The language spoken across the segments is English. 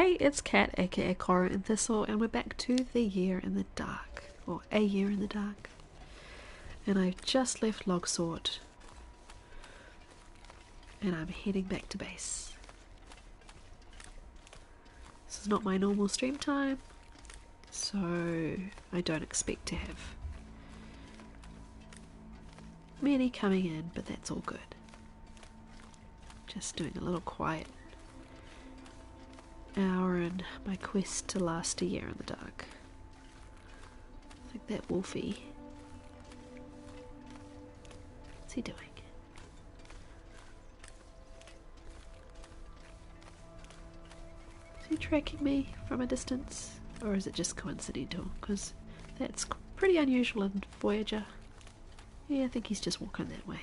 Hey, it's Kat, aka Cora and Thistle, and we're back to The Year in the Dark, or A Year in the Dark. And I've just left Logsword, and I'm heading back to base. This is not my normal stream time, so I don't expect to have many coming in, but that's all good. Just doing a little quiet hour in my quest to last a year in the dark. I think that Wolfie. What's he doing? Is he tracking me from a distance? Or is it just coincidental? Because that's pretty unusual in Voyager. Yeah, I think he's just walking that way.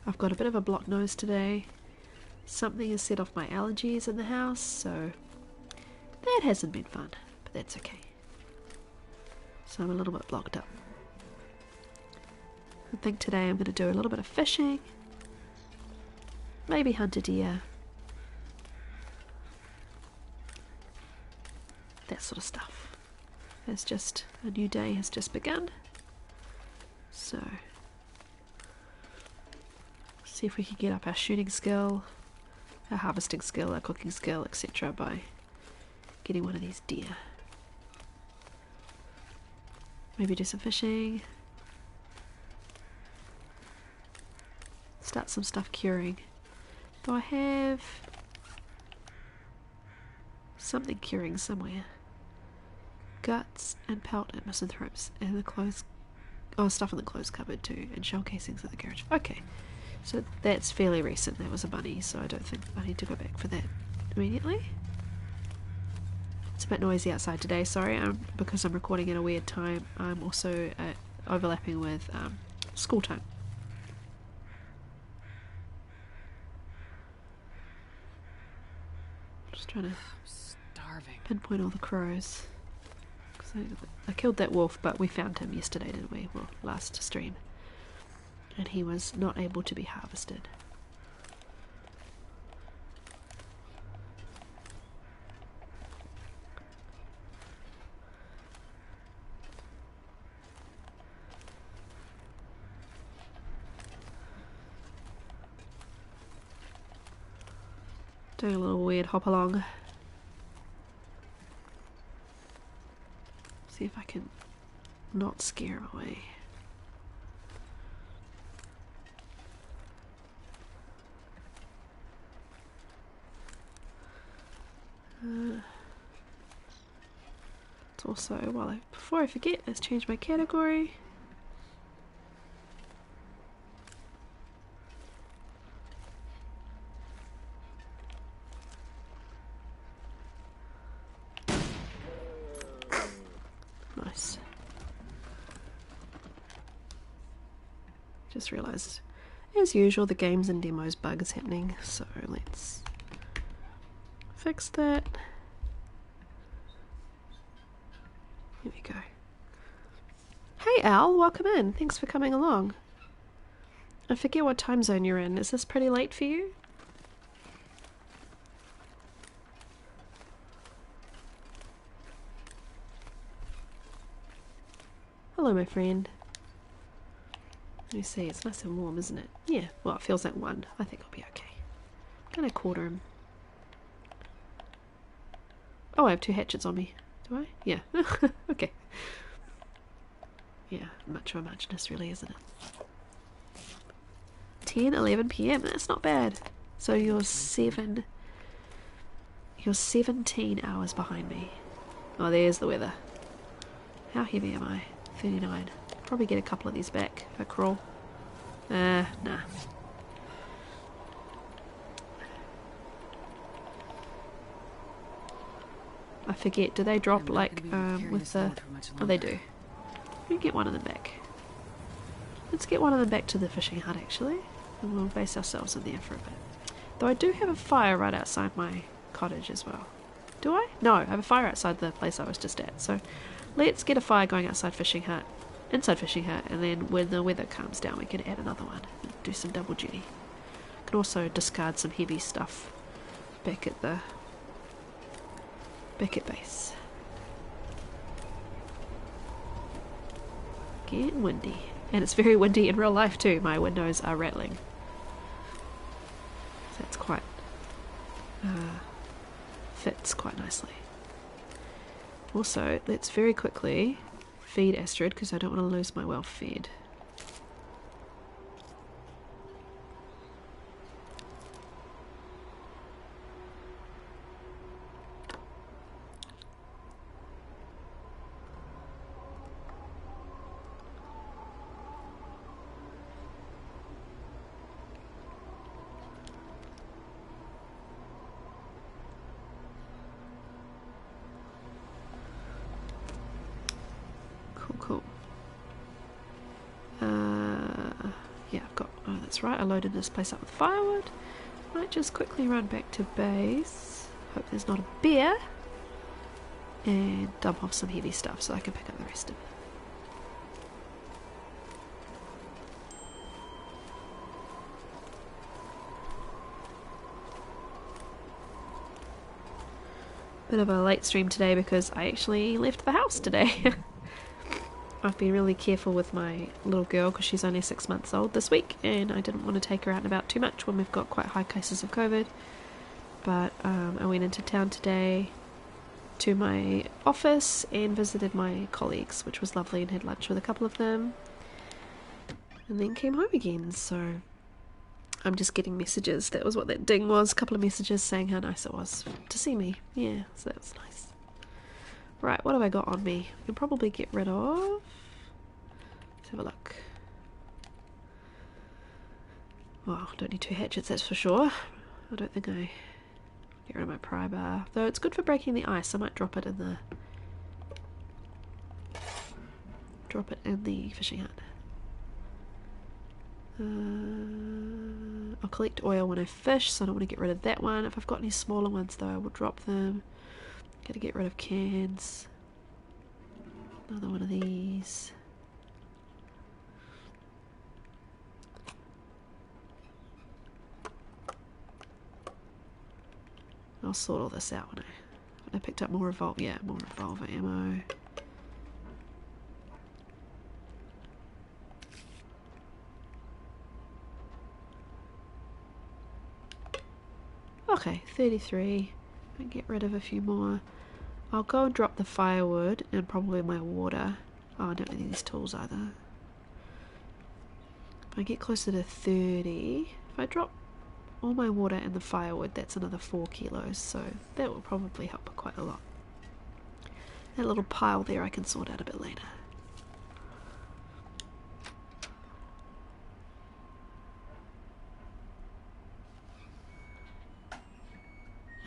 I've got a bit of a blocked nose today. Something has set off my allergies in the house, so that hasn't been fun, but that's okay. So I'm a little bit blocked up. I think today I'm going to do a little bit of fishing, maybe hunt a deer, that sort of stuff. It's just, a new day has just begun, so see if we can get up our shooting skill, our harvesting skill, our cooking skill, etc. by getting one of these deer. Maybe do some fishing. Start some stuff curing. Do I have something curing somewhere? Guts and pelt and misanthropes and the clothes. Oh, stuff in the clothes cupboard too, and shell casings in the garage. Okay. So that's fairly recent. That was a bunny, so I don't think I need to go back for that immediately. It's a bit noisy outside today, sorry, because I'm recording at a weird time. I'm also overlapping with school time. Just trying to pinpoint all the crows. I killed that wolf, but we found him yesterday, didn't we? Well, last stream. And he was not able to be harvested. Doing a little weird hop along. See if I can not scare him away. It's also, well, before I forget, let's change my category. Nice. Just realised, as usual, the games and demos bug is happening, so let's fix that. Here we go. Hey Al, welcome in. Thanks for coming along. I forget what time zone you're in. Is this pretty late for you? Hello, my friend. Let me see, it's nice and warm, isn't it? Yeah, well, it feels like 1. I think I'll be okay. I'm gonna quarter him. Oh, I have 2 hatchets on me. Do I? Yeah. Okay. Yeah, much of a muchness really, isn't it? 10, 11 PM, that's not bad. So you're 17 hours behind me. Oh, there's the weather. How heavy am I? 39. Probably get a couple of these back if I crawl. Nah. I forget, do they drop like with the... Oh, they do. We can get one of them back. Let's get one of them back to the fishing hut actually, and we'll base ourselves in there for a bit. Though I do have a fire right outside my cottage as well. Do I? No, I have a fire outside the place I was just at, so let's get a fire going outside fishing hut, inside fishing hut, and then when the weather calms down we can add another one and do some double duty. Can also discard some heavy stuff back at base. Getting windy. And it's very windy in real life too. My windows are rattling. So that's quite fits quite nicely. Also, let's very quickly feed Astrid because I don't want to lose my well fed. Cool. Yeah, I've got... Oh, that's right. I loaded this place up with firewood. Might just quickly run back to base. Hope there's not a bear. And dump off some heavy stuff so I can pick up the rest of it. Bit of a late stream today because I actually left the house today. I've been really careful with my little girl because she's only 6 months old this week, and I didn't want to take her out and about too much when we've got quite high cases of COVID. But I went into town today to my office and visited my colleagues, which was lovely, and had lunch with a couple of them, and then came home again. So I'm just getting messages. That was what that ding was, a couple of messages saying how nice it was to see me. Yeah, so that was nice. Right, what have I got on me? I can probably get rid of... Let's have a look. Well, don't need 2 hatchets, that's for sure. I don't think I... Get rid of my pry bar. Though it's good for breaking the ice. I might drop it in the... fishing hut. I'll collect oil when I fish, so I don't want to get rid of that one. If I've got any smaller ones though, I will drop them. Gotta get rid of cans. Another one of these. I'll sort all this out when I picked up more revolver ammo. Okay, 33. I can get rid of a few more. I'll go and drop the firewood and probably my water. Oh, I don't need these tools either. If I get closer to 30, if I drop all my water and the firewood, that's another 4 kilos, so that will probably help quite a lot. That little pile there I can sort out a bit later.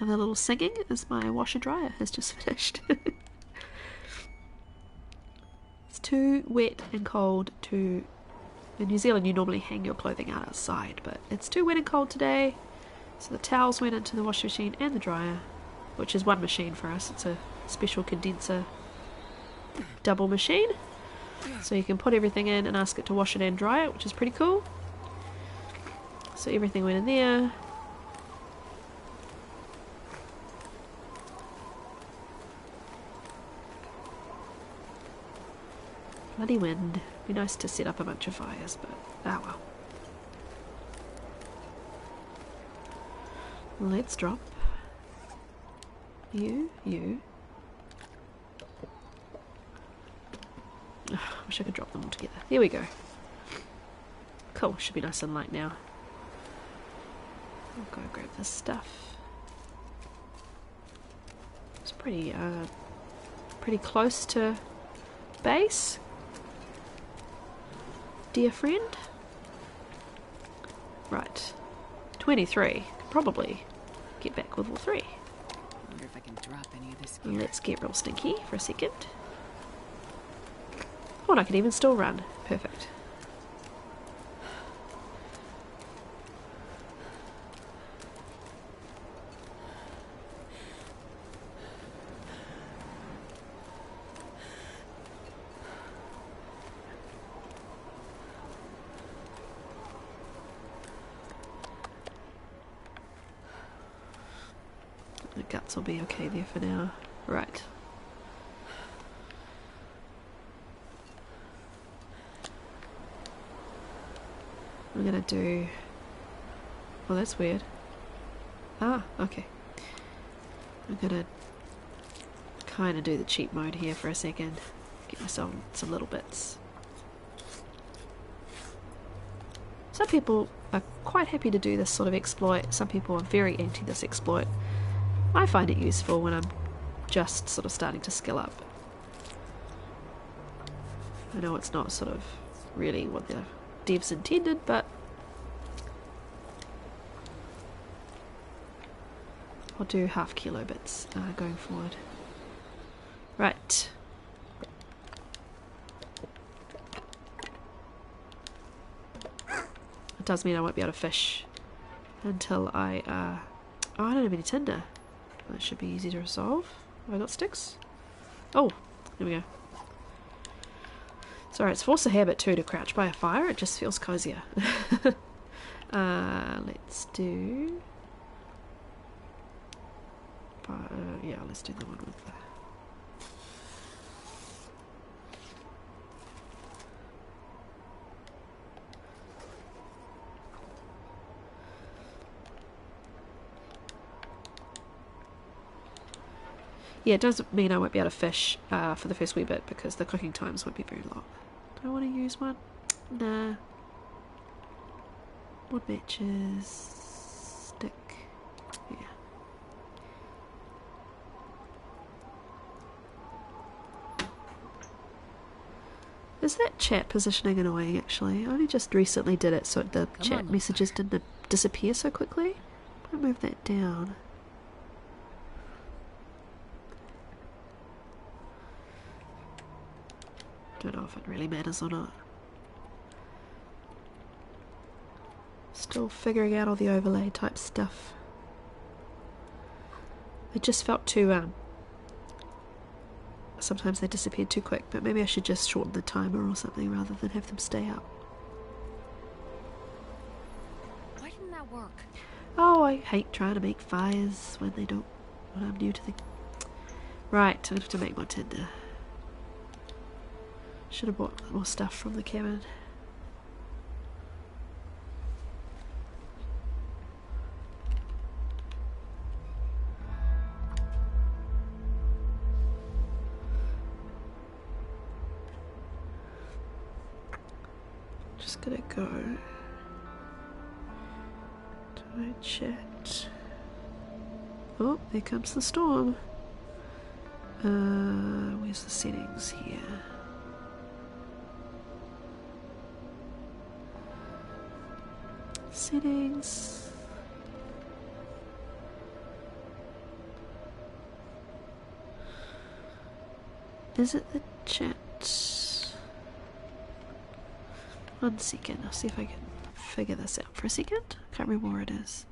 And the little singing is my washer dryer has just finished. It's too wet and cold to... In New Zealand you normally hang your clothing out outside, but it's too wet and cold today, so the towels went into the washing machine and the dryer, which is one machine for us. It's a special condenser double machine, so you can put everything in and ask it to wash it and dry it, which is pretty cool. So everything went in there. Bloody wind. Be nice to set up a bunch of fires, but ah well. Let's drop you. Ugh, wish I could drop them all together. There we go. Cool, should be nice and light now. I'll go grab this stuff. It's pretty close to base. Dear friend. Right. 23. Could probably get back with all 3. I wonder if I can drop any of this gear. Let's get real stinky for a second. Oh, and I can even still run. Perfect. guts will be okay there for now. Right. I'm gonna do... Oh, that's weird. Ah, okay. I'm gonna kind of do the cheat mode here for a second. Get myself some little bits. Some people are quite happy to do this sort of exploit. Some people are very anti this exploit. I find it useful when I'm just sort of starting to skill up. I know it's not sort of really what the devs intended, but I'll do half kilo bits going forward. Right. It does mean I won't be able to fish until I, oh, I don't have any tinder. That should be easy to resolve. Have I got sticks? Oh, here we go. Sorry, it's force of habit too to crouch by a fire. It just feels cozier. Let's do... yeah, let's do the one with the... Yeah, it does mean I won't be able to fish for the first wee bit because the cooking times won't be very long. Do I want to use one? Nah. Wood matches. Stick. Yeah. Is that chat positioning annoying actually? I only just recently did it so the chat messages didn't disappear so quickly. I'll move that down. Don't know if it really matters or not. Still figuring out all the overlay type stuff. It just felt too sometimes they disappeared too quick, but maybe I should just shorten the timer or something rather than have them stay up. Why didn't that work? Oh, I hate trying to make fires when they don't, when I'm new to the... Right, I have to make more tinder. Should have bought more stuff from the cabin. Just gonna go to my chat. Oh, there comes the storm. Where's the settings here? Settings. Is it the chat? 1 second, I'll see if I can figure this out for a second. Can't remember where it is.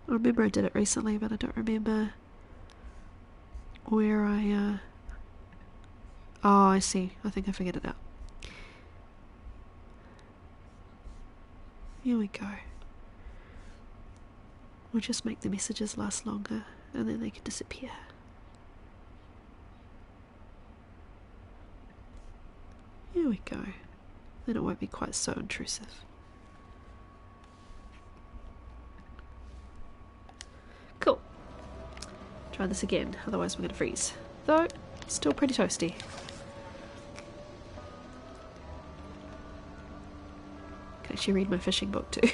I remember I did it recently, but I don't remember where I, oh, I see. I think I figured it out. Here we go. We'll just make the messages last longer, and then they can disappear. Here we go. Then it won't be quite so intrusive. Cool. Try this again, otherwise we're going to freeze. Though, still pretty toasty. Can actually read my fishing book too.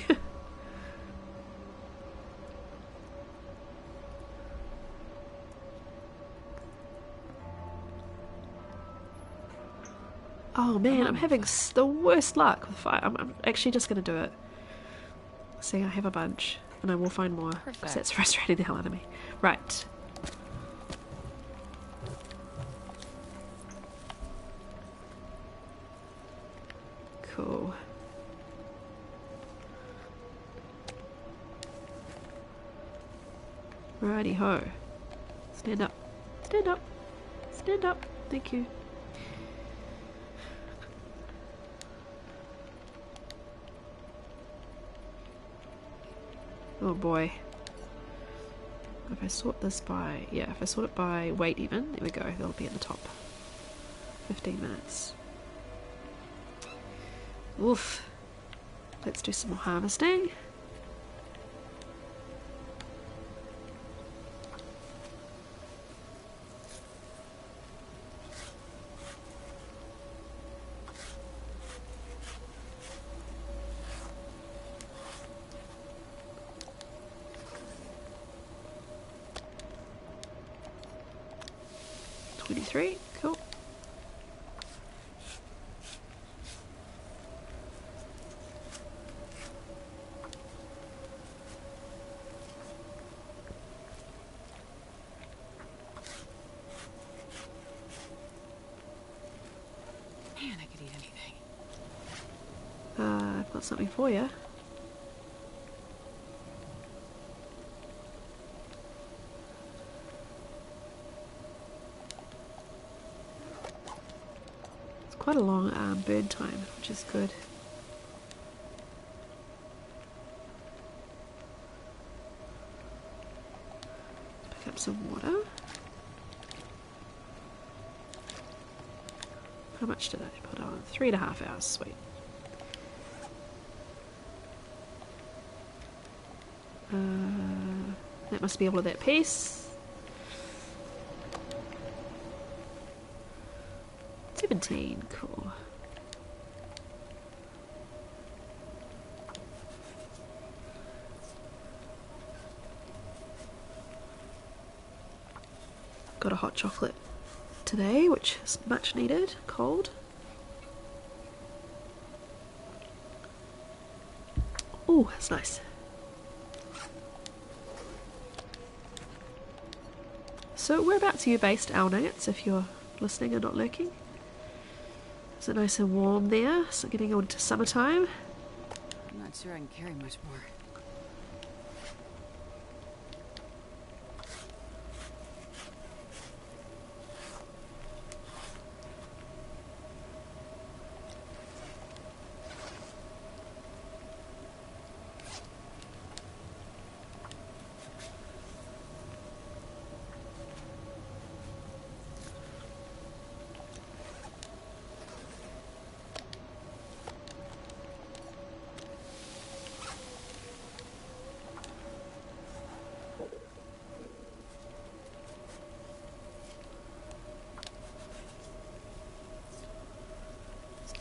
Oh man, I'm having the worst luck with fire. I'm actually just going to do it. See, I have a bunch, and I will find more, because that's frustrating the hell out of me. Right. Cool. Righty ho. Stand up. Stand up. Stand up. Thank you. Oh boy. If I sort this by... yeah, if I sort it by weight even, there we go, that'll be at the top. 15 minutes. Oof. Let's do some more harvesting. Cool. Man, I could eat anything. I've got something for you. Quite a long burn time, which is good. Pick up some water. How much did I put on? 3.5 hours, sweet. That must be all of that piece. 17, cool. Got a hot chocolate today, which is much needed, cold. Oh, that's nice. So whereabouts are you based, Owl Nuggets, if you're listening and not lurking? Is it nice and warm there? So getting on to summertime. I'm not sure I can carry much more.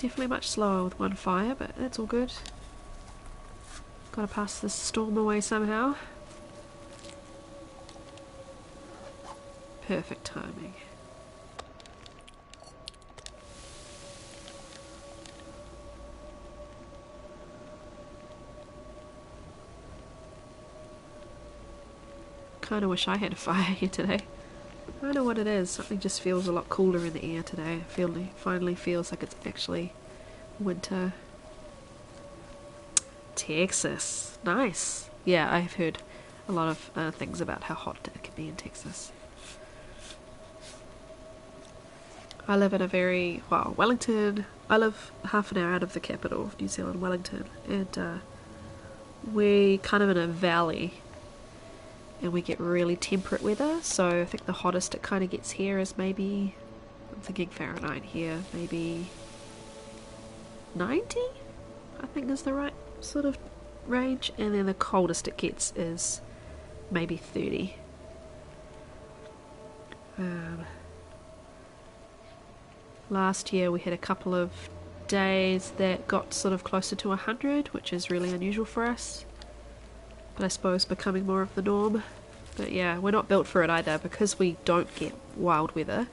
Definitely much slower with one fire, but that's all good. Gotta pass this storm away somehow. Perfect timing. Kinda wish I had a fire here today. I don't know what it is, something just feels a lot cooler in the air today. It finally feels like it's actually winter. Texas, nice. Yeah, I've heard a lot of things about how hot it can be in Texas. I live in a very, well, Wellington, I live half an hour out of the capital of New Zealand, Wellington, and we're kind of in a valley. And we get really temperate weather, so I think the hottest it kind of gets here is maybe, I'm thinking Fahrenheit here, maybe 90? I think is the right sort of range, and then the coldest it gets is maybe 30. Last year we had a couple of days that got sort of closer to 100, which is really unusual for us. But I suppose becoming more of the norm. But yeah, we're not built for it either, because we don't get wild weather,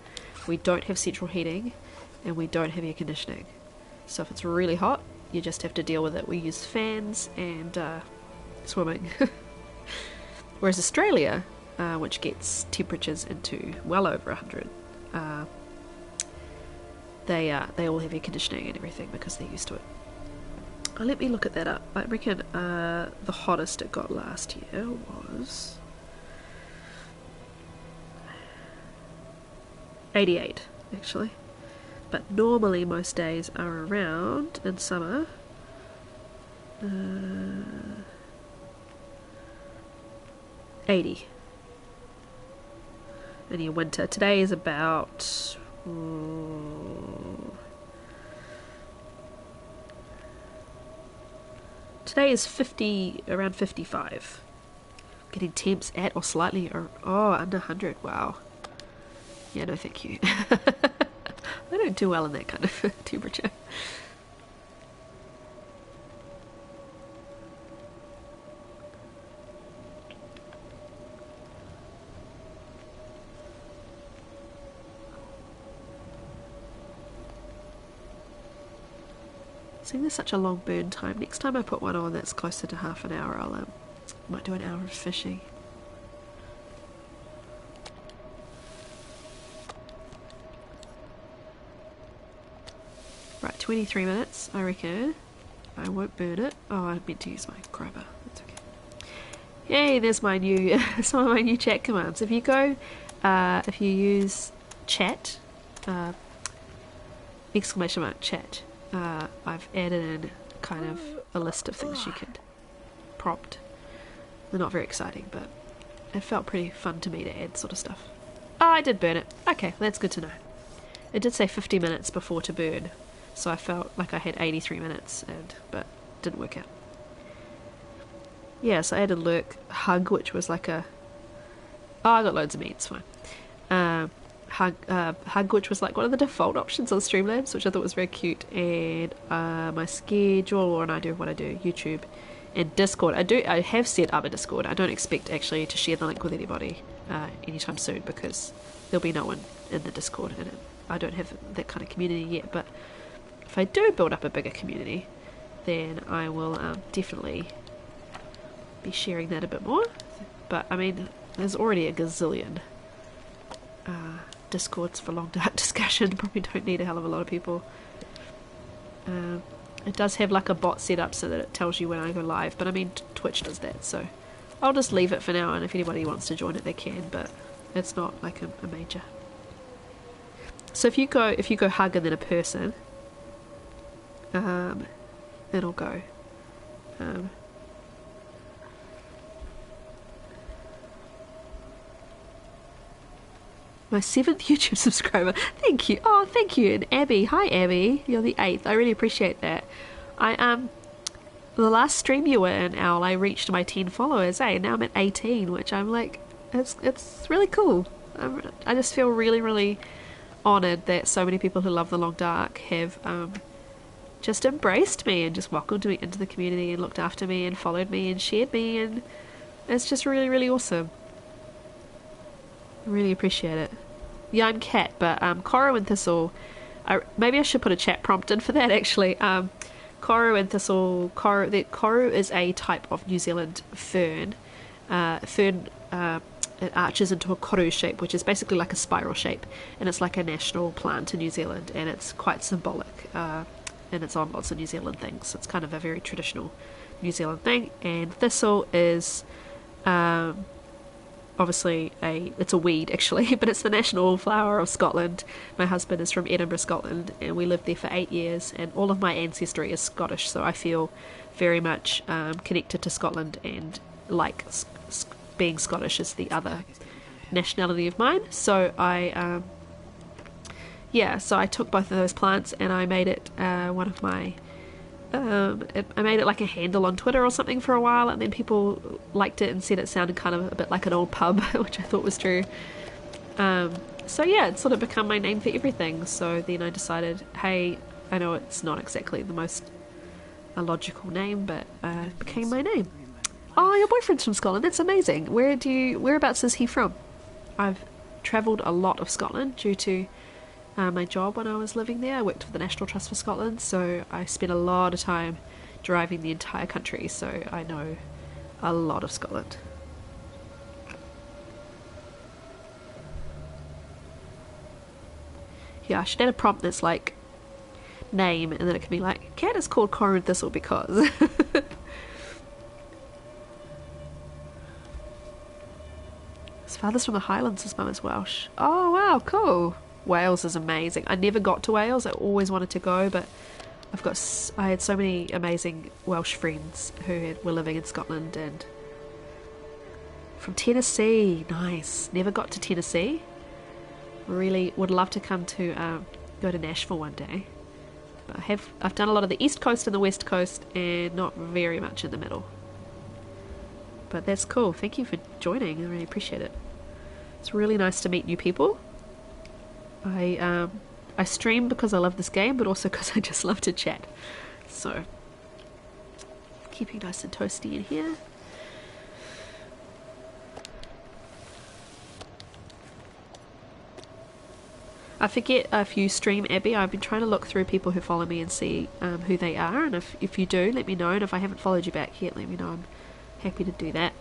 we don't have central heating, and we don't have air conditioning. So if it's really hot, you just have to deal with it. We use fans and swimming. Whereas Australia, which gets temperatures into well over 100, they all have air conditioning and everything because they're used to it. Let me look at that up. I reckon the hottest it got last year was 88 actually. But normally most days are around, in summer, 80. And in winter, today is about today is 50, around 55. Getting temps at or slightly under 100. Wow. Yeah, no thank you. I don't do well in that kind of temperature. Seeing there's such a long burn time. Next time I put one on that's closer to half an hour, I'll might do an hour of fishing. Right, 23 minutes, I reckon. I won't burn it. Oh, I meant to use my crowbar. That's okay. Yay, there's my new, some of my new chat commands. If you go, if you use chat, exclamation mark chat, I've added in kind of a list of things you could prompt. They're not very exciting, but it felt pretty fun to me to add sort of stuff. Oh, I did burn it. Okay, that's good to know. It did say 50 minutes before to burn, so I felt like I had 83 minutes, but didn't work out. Yeah, so I added lurk, hug, which was like a... Oh, I got loads of meat, it's fine. Hug, which was like one of the default options on Streamlabs, which I thought was very cute, and my schedule, and I do what I do, YouTube, and Discord. I have set up a Discord. I don't expect actually to share the link with anybody anytime soon, because there'll be no one in the Discord, and I don't have that kind of community yet, but if I do build up a bigger community, then I will definitely be sharing that a bit more. But I mean, there's already a gazillion Discords for long dark discussion. Probably don't need a hell of a lot of people. It does have like a bot set up so that it tells you when I go live, but I mean Twitch does that, so I'll just leave it for now, and if anybody wants to join it they can, but it's not like a major. So if you go hug and then a person, it'll go my 7th YouTube subscriber. Thank you. Oh, thank you. And Abby. Hi, Abby. You're the 8th. I really appreciate that. The last stream you were in, Owl, I reached my 10 followers, and now I'm at 18, which I'm like, it's really cool. I just feel really, really honoured that so many people who love The Long Dark have just embraced me and just welcomed me into the community and looked after me and followed me and shared me, and it's just really, really awesome. I really appreciate it. Yeah, I'm Kat, but Coru and Thistle, maybe I should put a chat prompt in for that actually. Coru and Thistle, Coru is a type of New Zealand fern. It arches into a koru shape, which is basically like a spiral shape, and it's like a national plant in New Zealand, and it's quite symbolic, and it's on lots of New Zealand things. It's kind of a very traditional New Zealand thing. And Thistle is obviously it's a weed actually, but it's the national flower of Scotland. My husband is from Edinburgh, Scotland, and we lived there for 8 years, and all of my ancestry is Scottish, so I feel very much connected to Scotland, and like being Scottish is the other nationality of mine. So I took both of those plants and I made it one of my I made it like a handle on Twitter or something for a while, and then people liked it and said it sounded kind of a bit like an old pub, which I thought was true. So yeah, it's sort of become my name for everything. So then I decided, hey, I know it's not exactly the most logical name, but it became my name. Oh, your boyfriend's from Scotland. That's amazing. Whereabouts is he from? I've travelled a lot of Scotland due to my job when I was living there. I worked for the National Trust for Scotland, so I spent a lot of time driving the entire country, so I know a lot of Scotland. Yeah, I should add a prompt that's like name, and then it can be like, cat is called Coru Thistle because. His father's from the Highlands, his mum is Welsh. Oh wow, cool. Wales is amazing. I never got to Wales. I always wanted to go, but I had so many amazing Welsh friends who were living in Scotland, and from Tennessee. Nice. Never got to Tennessee. Really would love to come to go to Nashville one day. But I've done a lot of the East Coast and the West Coast, and not very much in the middle. But that's cool. Thank you for joining. I really appreciate it. It's really nice to meet new people. I stream because I love this game, but also because I just love to chat. So, keeping nice and toasty in here. I forget if you stream, Abby. I've been trying to look through people who follow me and see who they are, and if you do, let me know, and if I haven't followed you back yet, let me know. I'm happy to do that.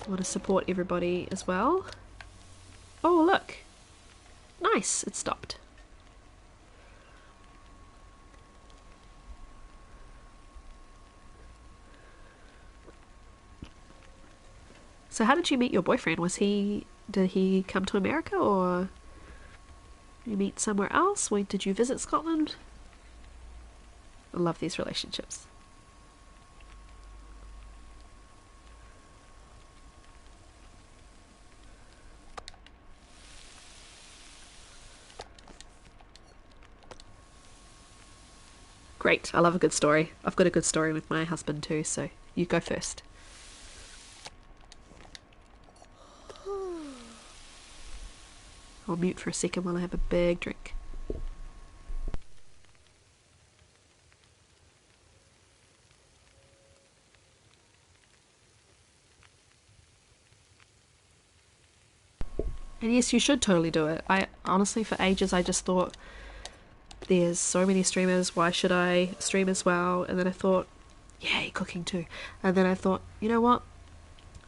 I want to support everybody as well. Oh, look. Nice, it stopped. So how did you meet your boyfriend? Did he come to America, or you meet somewhere else? Did you visit Scotland? I love these relationships. Great, I love a good story. I've got a good story with my husband too, so you go first. I'll mute for a second while I have a big drink. And yes, you should totally do it. I honestly, for ages, I just thought, there's so many streamers, why should I stream as well? And then I thought, yay, cooking too. And then I thought, you know what?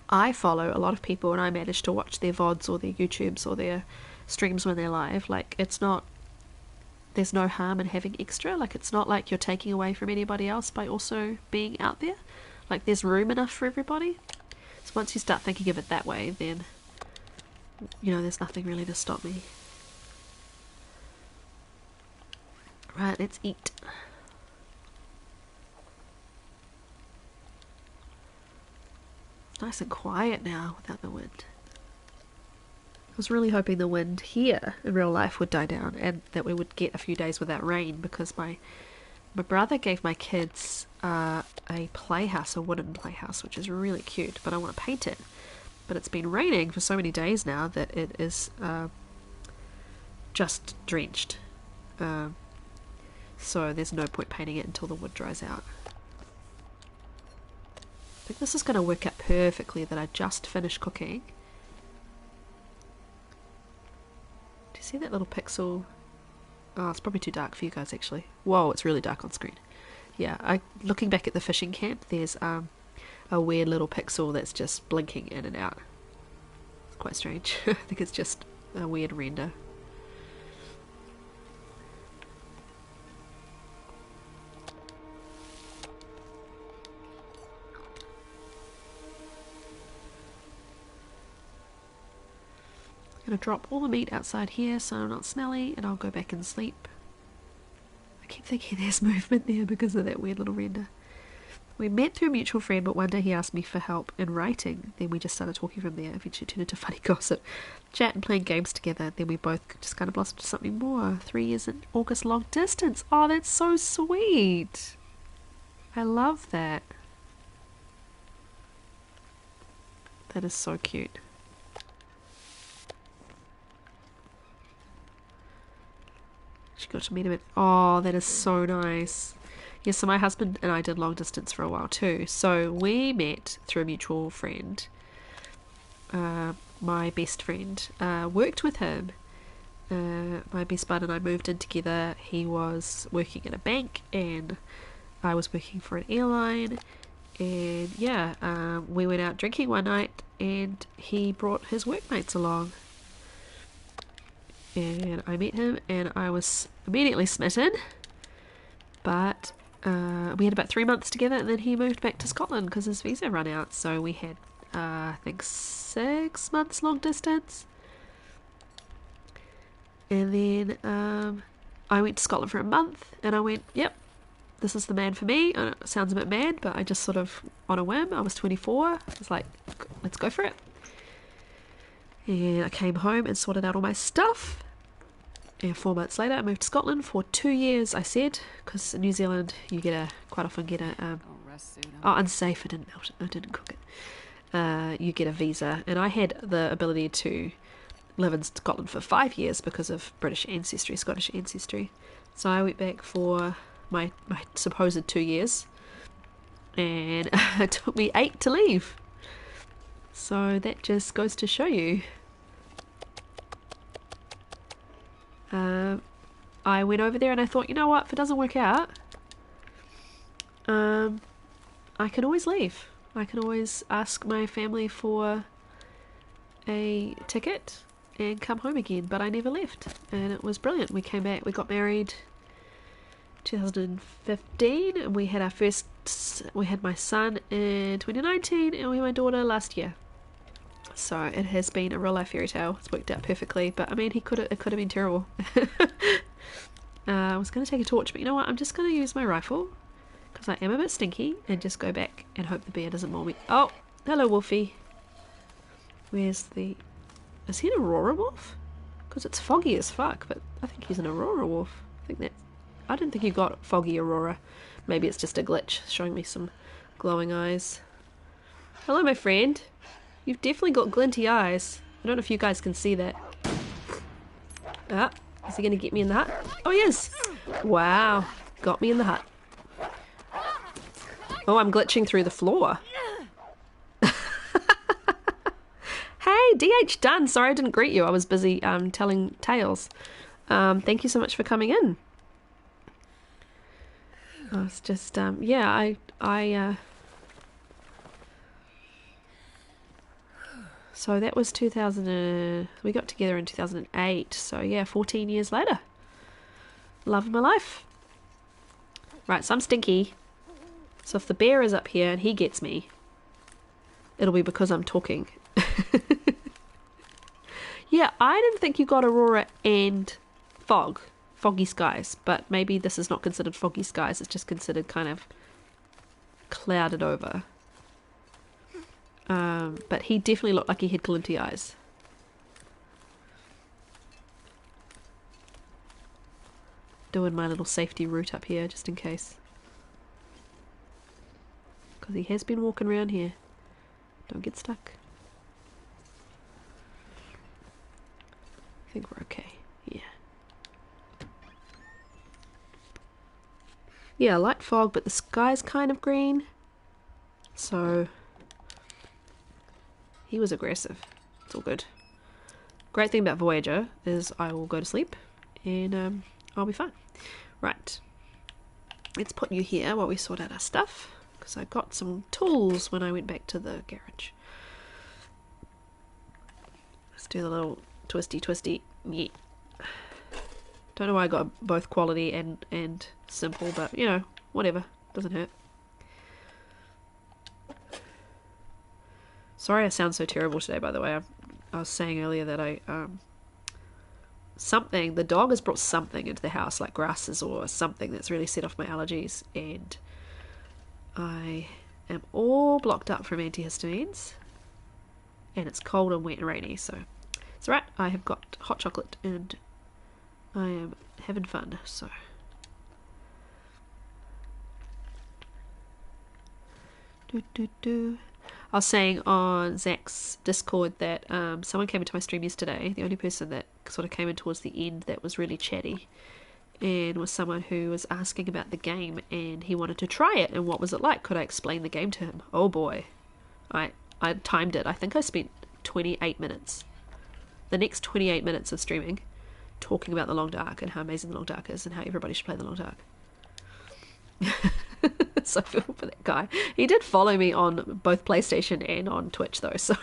I follow a lot of people, and I manage to watch their VODs or their YouTubes or their streams when they're live. Like, there's no harm in having extra. Like, it's not like you're taking away from anybody else by also being out there. Like, there's room enough for everybody. So once you start thinking of it that way, then, you know, there's nothing really to stop me. Right, let's eat. Nice and quiet now without the wind. I was really hoping the wind here in real life would die down, and that we would get a few days without rain, because my brother gave my kids a playhouse, a wooden playhouse, which is really cute, but I want to paint it. But it's been raining for so many days now that it is just drenched. So there's no point painting it until the wood dries out. I think this is going to work out perfectly that I just finished cooking. Do you see that little pixel? Oh, it's probably too dark for you guys actually. Whoa, it's really dark on screen. Yeah, looking back at the fishing camp, there's a weird little pixel that's just blinking in and out. It's quite strange. I think it's just a weird render. I'm going to drop all the meat outside here so I'm not smelly, and I'll go back and sleep. I keep thinking there's movement there because of that weird little render. We met through a mutual friend, but one day he asked me for help in writing. Then we just started talking from there. Eventually turned into funny gossip, chat and playing games together. Then we both just kind of blossomed to something more. 3 years in August, long distance. Oh, that's so sweet. I love that. That is so cute. She got to meet him at... Oh, that is so nice. Yeah, so my husband and I did long distance for a while too. So we met through a mutual friend. My best friend worked with him. My best bud and I moved in together. He was working at a bank and I was working for an airline. And yeah, we went out drinking one night and he brought his workmates along. And I met him and I was immediately smitten, but we had about 3 months together, and then he moved back to Scotland because his visa ran out, so we had I think 6 months long distance. And then I went to Scotland for a month, and I went, yep, this is the man for me. It sounds a bit mad, but I just sort of, on a whim, I was 24. I was like, let's go for it. And I came home and sorted out all my stuff. And 4 months later, I moved to Scotland for 2 years, I said, because in New Zealand, you quite often get a, unsafe, I didn't melt it, I didn't cook it. You get a visa, and I had the ability to live in Scotland for 5 years because of British ancestry, Scottish ancestry. So I went back for my supposed 2 years, and it took me 8 to leave. So that just goes to show you. I went over there and I thought, you know what, if it doesn't work out, I can always leave. I can always ask my family for a ticket and come home again, but I never left, and it was brilliant. We came back, we got married 2015, and we had my son in 2019, and we had my daughter last year. So it has been a real life fairy tale. It's worked out perfectly, but I mean, it could have been terrible. I was going to take a torch, but you know what? I'm just going to use my rifle because I am a bit stinky, and just go back and hope the bear doesn't maul me. Oh, hello, Wolfie. Is he an Aurora wolf? Because it's foggy as fuck, but I think he's an Aurora wolf. I didn't think you got foggy Aurora. Maybe it's just a glitch showing me some glowing eyes. Hello, my friend. You've definitely got glinty eyes. I don't know if you guys can see that. Ah, is he going to get me in the hut? Oh, he is. Wow, got me in the hut. Oh, I'm glitching through the floor. Hey, DH done. Sorry I didn't greet you. I was busy telling tales. Thank you so much for coming in. I was just, yeah, so that was 2000, we got together in 2008, so yeah, 14 years later. Love of my life. Right, so I'm stinky. So if the bear is up here and he gets me, it'll be because I'm talking. Yeah, I didn't think you got Aurora and foggy skies, but maybe this is not considered foggy skies, it's just considered kind of clouded over. But he definitely looked like he had glinty eyes. Doing my little safety route up here just in case, because he has been walking around here. Don't get stuck. I think we're okay. Yeah. Yeah, light fog, but the sky's kind of green. So he was aggressive. It's all good. Great thing about Voyager is I will go to sleep and I'll be fine. Right. Let's put you here while we sort out our stuff, because I got some tools when I went back to the garage. Let's do the little twisty. Yeah. Don't know why I got both quality and simple, but you know, whatever. Doesn't hurt. Sorry I sound so terrible today, by the way. I was saying earlier that the dog has brought something into the house, like grasses or something that's really set off my allergies, and I am all blocked up from antihistamines, and it's cold and wet and rainy, so it's alright. I have got hot chocolate and I am having fun, so I was saying on Zach's Discord that someone came into my stream yesterday, the only person that sort of came in towards the end that was really chatty, and was someone who was asking about the game, and he wanted to try it, and what was it like? Could I explain the game to him? Oh boy. I timed it. I think I spent 28 minutes. The next 28 minutes of streaming talking about the Long Dark and how amazing the Long Dark is and how everybody should play the Long Dark. So I feel for that guy. He did follow me on both PlayStation and on Twitch though, so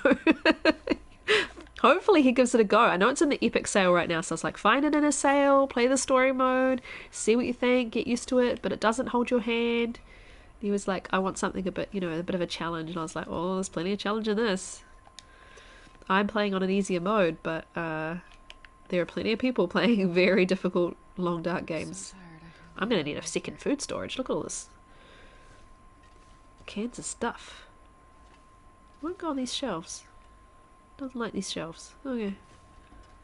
hopefully he gives it a go. I know it's in the Epic sale right now, so I was like, find it in a sale, play the story mode, see what you think, get used to it, but it doesn't hold your hand. He was like, I want something a bit, you know, a bit of a challenge, and I was like, oh, there's plenty of challenge in this. I'm playing on an easier mode, but there are plenty of people playing very difficult long dark games. So tired. I'm gonna need a second food storage. Look at all this cans of stuff. Won't go on these shelves. Doesn't like these shelves. Okay,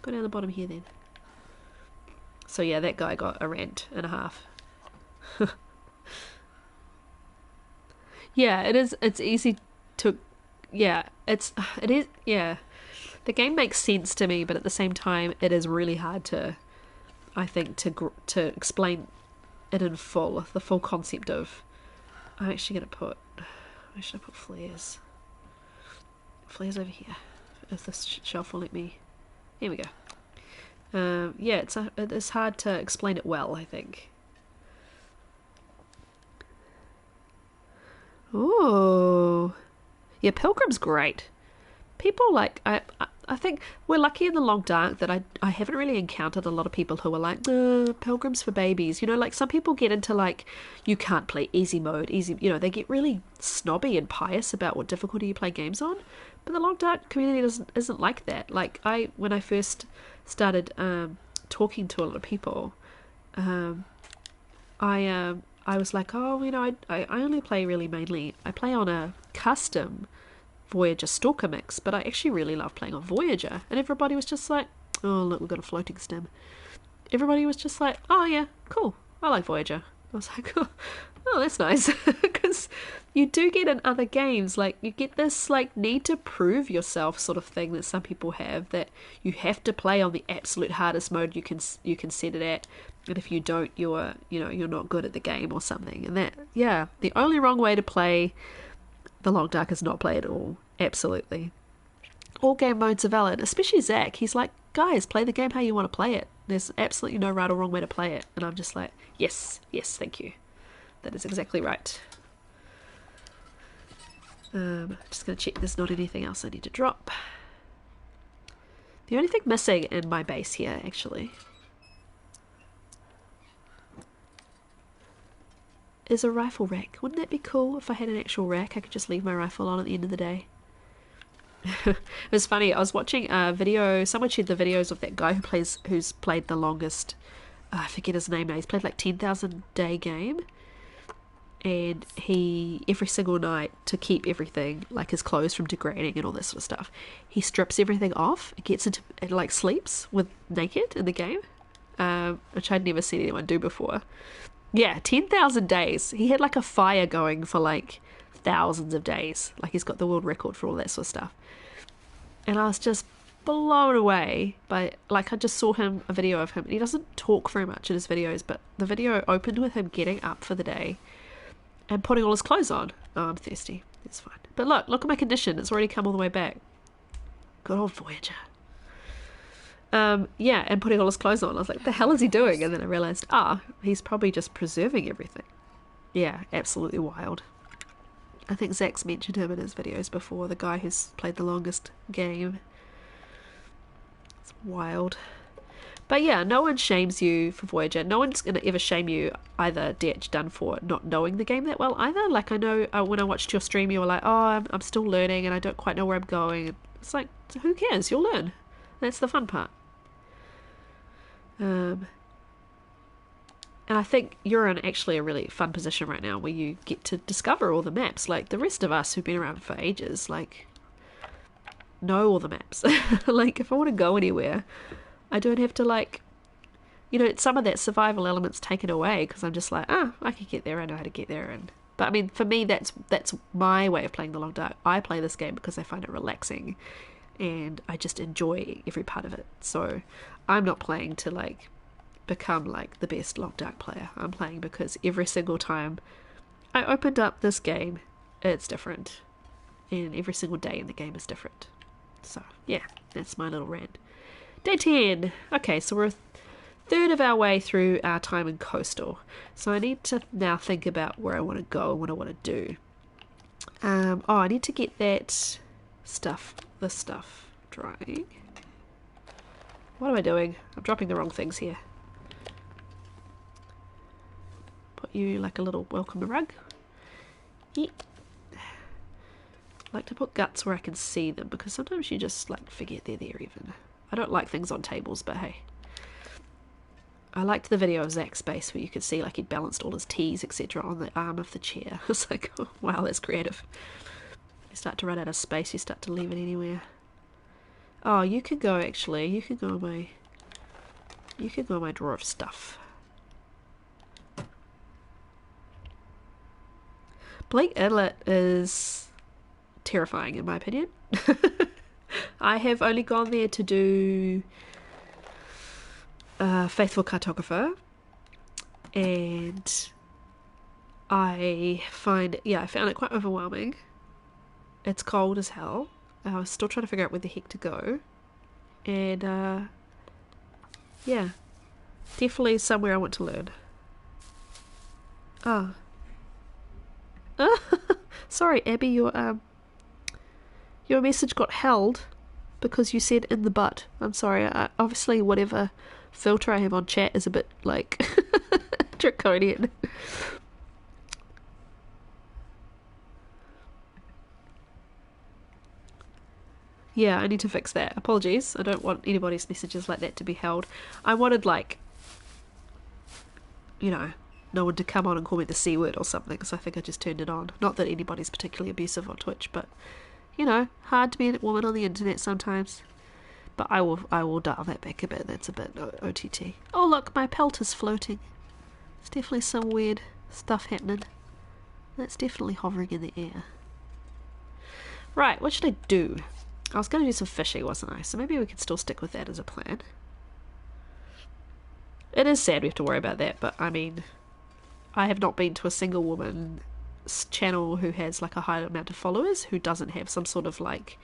go down the bottom here then. So yeah, that guy got a rant and a half. Yeah, it is. It's easy to. Yeah, it is. Yeah, the game makes sense to me, but at the same time, it is really hard to, I think, to explain it in full. The full concept of. I'm actually gonna put. Where should I put flares? Flares over here. If this shelf will let me. Here we go. Yeah, it's hard to explain it well, I think. Ooh. Yeah, Pilgrim's great. People like I think we're lucky in the long dark that I haven't really encountered a lot of people who are like, Pilgrim's for babies. You know, like some people get into like, you can't play easy mode, you know, they get really snobby and pious about what difficulty you play games on. But the long dark community isn't like that. Like when I first started talking to a lot of people, I was like, oh, you know, I only play really mainly. I play on a custom Voyager Stalker mix, but I actually really love playing on Voyager. And everybody was just like, oh, look, we've got a floating stem. Everybody was just like, oh, yeah, cool. I like Voyager. I was like, oh, that's nice. Because you do get in other games, like, you get this, like, need to prove yourself sort of thing that some people have, that you have to play on the absolute hardest mode you can set it at. And if you don't, you're not good at the game or something. And that, yeah, the only wrong way to play the long dark is not play at all. Absolutely. All game modes are valid, especially Zach. He's like, guys, play the game how you want to play it. There's absolutely no right or wrong way to play it. And I'm just like, yes, thank you. That is exactly right. Just going to check there's not anything else I need to drop. The only thing missing in my base here, actually, is a rifle rack. Wouldn't that be cool if I had an actual rack? I could just leave my rifle on at the end of the day. It was funny, I was watching a video, someone shared the videos of that guy who's played the longest, I forget his name now, he's played like 10,000 day game, and he, every single night, to keep everything, like his clothes from degrading and all this sort of stuff, he strips everything off, gets into, and like sleeps with naked in the game, which I'd never seen anyone do before. Yeah, 10,000 days. He had like a fire going for like thousands of days. Like he's got the world record for all that sort of stuff. And I was just blown away by, like, I just saw a video of him. And he doesn't talk very much in his videos, but the video opened with him getting up for the day and putting all his clothes on. Oh, I'm thirsty. It's fine. But look at my condition. It's already come all the way back. Good old Voyager. Yeah, and putting all his clothes on. I was like, the hell is he doing? And then I realised, he's probably just preserving everything. Yeah, absolutely wild. I think Zach's mentioned him in his videos before, the guy who's played the longest game. It's wild. But yeah, no one shames you for Voyager. No one's going to ever shame you either, DH Dunn, for not knowing the game that well either. Like, I know when I watched your stream, you were like, oh, I'm still learning and I don't quite know where I'm going. It's like, who cares? You'll learn. That's the fun part. And I think you're in actually a really fun position right now where you get to discover all the maps. Like the rest of us who've been around for ages, like, know all the maps. Like, if I want to go anywhere, I don't have to, like, you know, some of that survival element's taken away because I'm just like, I can get there, I know how to get there. But I mean, for me, that's my way of playing the long dark. I play this game because I find it relaxing and I just enjoy every part of it. So I'm not playing to, like, become, like, the best long dark player. I'm playing because every single time I opened up this game, it's different. And every single day in the game is different. So, yeah, that's my little rant. Day 10. Okay, so we're a third of our way through our time in Coastal. So I need to now think about where I want to go and what I want to do. I need to get this stuff drying. What am I doing? I'm dropping the wrong things here. Put you like a little welcome rug. Yeah. I like to put guts where I can see them because sometimes you just, like, forget they're there even. I don't like things on tables, but hey. I liked the video of Zach's space where you could see like he'd balanced all his teas, etc. on the arm of the chair. It's like, oh, wow, that's creative. You start to run out of space, you start to leave it anywhere. Oh, you can go actually. You can go in my drawer of stuff. Blake Inlet is terrifying in my opinion. I have only gone there to do Faithful Cartographer, and I found it quite overwhelming. It's cold as hell. I was still trying to figure out where the heck to go, and yeah, definitely somewhere I want to learn. Ah. Sorry, Abby, your message got held because you said in the butt. I'm sorry. Obviously, whatever filter I have on chat is a bit like draconian. Yeah, I need to fix that. Apologies. I don't want anybody's messages like that to be held. I wanted, like, you know, no one to come on and call me the C word or something, because I think I just turned it on. Not that anybody's particularly abusive on Twitch, but, you know, hard to be a woman on the internet sometimes. But I will dial that back a bit. That's a bit OTT. Oh look, my pelt is floating. There's definitely some weird stuff happening. That's definitely hovering in the air. Right, what should I do? I was going to do some fishing, wasn't I? So maybe we could still stick with that as a plan. It is sad we have to worry about that, but I mean, I have not been to a single woman's channel who has like a high amount of followers who doesn't have some sort of like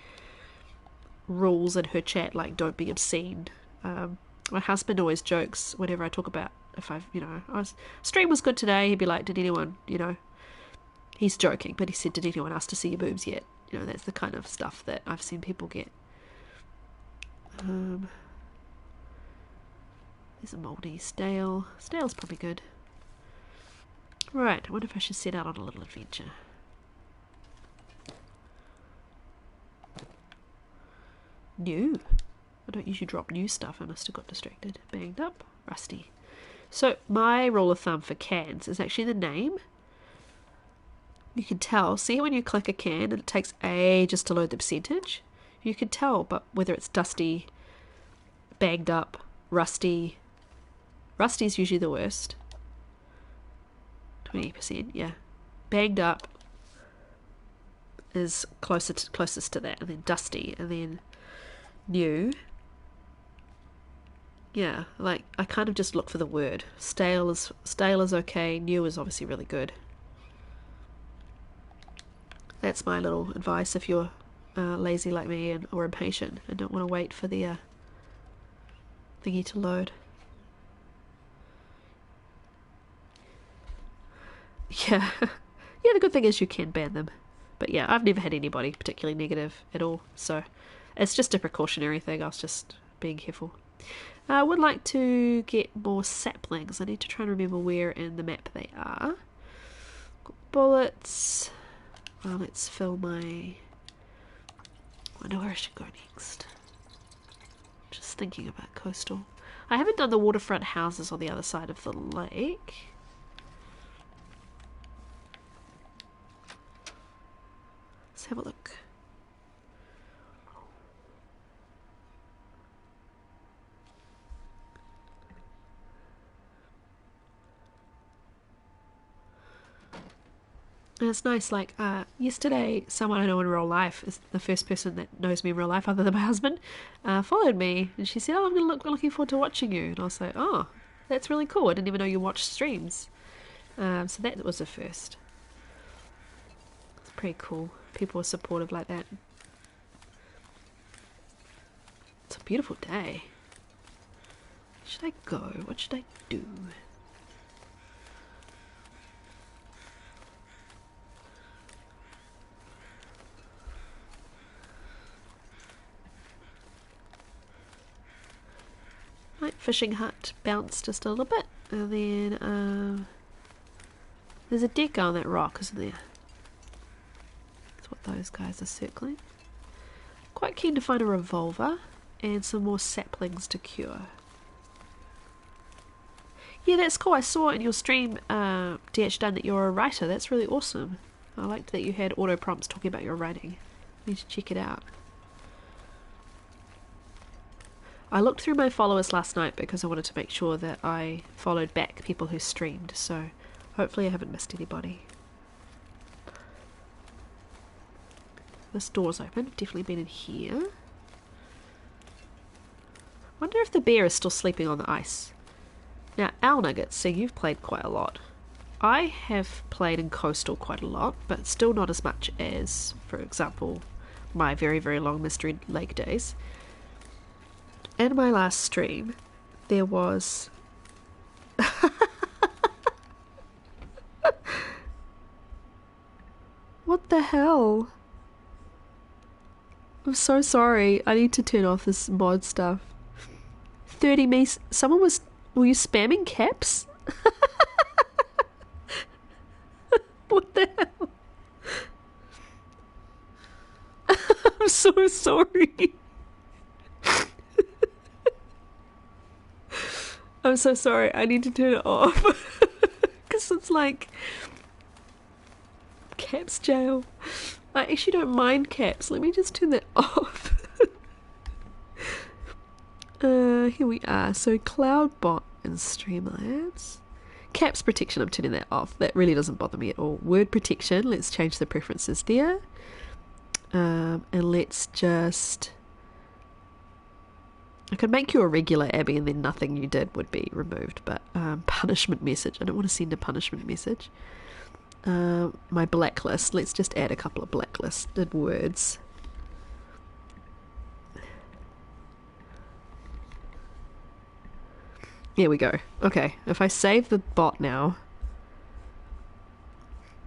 rules in her chat, like don't be obscene. My husband always jokes whenever I talk about if I've, you know, stream was good today, he'd be like, did anyone, you know, he's joking, but he said, did anyone ask to see your boobs yet? You know, that's the kind of stuff that I've seen people get. There's a mouldy stale. Stale's probably good. Right, I wonder if I should set out on a little adventure. New. I don't usually drop new stuff. I must have got distracted. Banged up. Rusty. So, my rule of thumb for cans is actually the name. You can tell. See when you click a can and it takes ages to load the percentage? You can tell, but whether it's dusty, banged up, rusty. Rusty's usually the worst. 20%, yeah. Banged up is closest to that, and then dusty, and then new. Yeah, like I kind of just look for the word. Stale is okay. New is obviously really good. That's my little advice if you're lazy like me or impatient and don't want to wait for the thingy to load. Yeah, yeah. The good thing is you can ban them, but yeah, I've never had anybody particularly negative at all. So it's just a precautionary thing. I was just being careful. I would like to get more saplings. I need to try and remember where in the map they are. Got bullets. Let's fill my... I wonder where I should go next. Just thinking about coastal. I haven't done the waterfront houses on the other side of the lake. Let's have a look. And it's nice, like, yesterday, someone I know in real life, is the first person that knows me in real life other than my husband, followed me, and she said, oh, I'm looking forward to watching you, and I was like, oh, that's really cool, I didn't even know you watched streams. So that was the first. It's pretty cool, people are supportive like that. It's a beautiful day. Where should I go? What should I do? Right, fishing hut, bounce just a little bit, and then there's a deck on that rock, isn't there? That's what those guys are circling. Quite keen to find a revolver. And some more saplings to cure. Yeah, that's cool. I saw in your stream, DH Dunn, that you're a writer. That's really awesome. I liked that you had auto prompts talking about your writing. I need to check it out. I looked through my followers last night because I wanted to make sure that I followed back people who streamed, so hopefully I haven't missed anybody. This door's open. I've definitely been in here. Wonder if the bear is still sleeping on the ice. Now, Owl Nuggets, so you've played quite a lot. I have played in Coastal quite a lot, but still not as much as, for example, my very, very long Mystery Lake days. In my last stream, there was... What the hell? I'm so sorry. I need to turn off this mod stuff. 30 me... Someone was... Were you spamming caps? What the hell? I'm so sorry. I'm so sorry. I need to turn it off. Because it's like... Caps jail. I actually don't mind caps. Let me just turn that off. Here we are. So Cloudbot and Streamlabs. Caps protection, I'm turning that off. That really doesn't bother me at all. Word protection, let's change the preferences there. And let's just... I could make you a regular Abby and then nothing you did would be removed, but punishment message. I don't want to send a punishment message. My blacklist, let's just add a couple of blacklisted words. Here we go. Okay, if I save the bot now,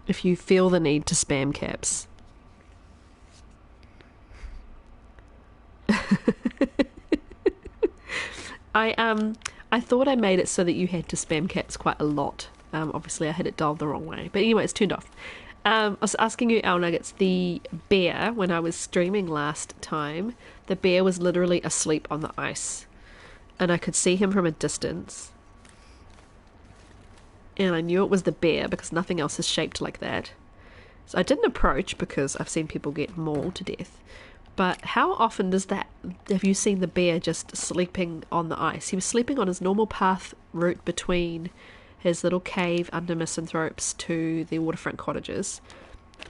if you feel the need to spam caps. I thought I made it so that you had to spam caps quite a lot. Obviously I had it dialed the wrong way. But anyway, it's turned off. I was asking you, Owl Nuggets, the bear, when I was streaming last time, the bear was literally asleep on the ice. And I could see him from a distance. And I knew it was the bear because nothing else is shaped like that. So I didn't approach because I've seen people get mauled to death. But how often does that... Have you seen the bear just sleeping on the ice? He was sleeping on his normal path route between his little cave under Misanthropes to the waterfront cottages.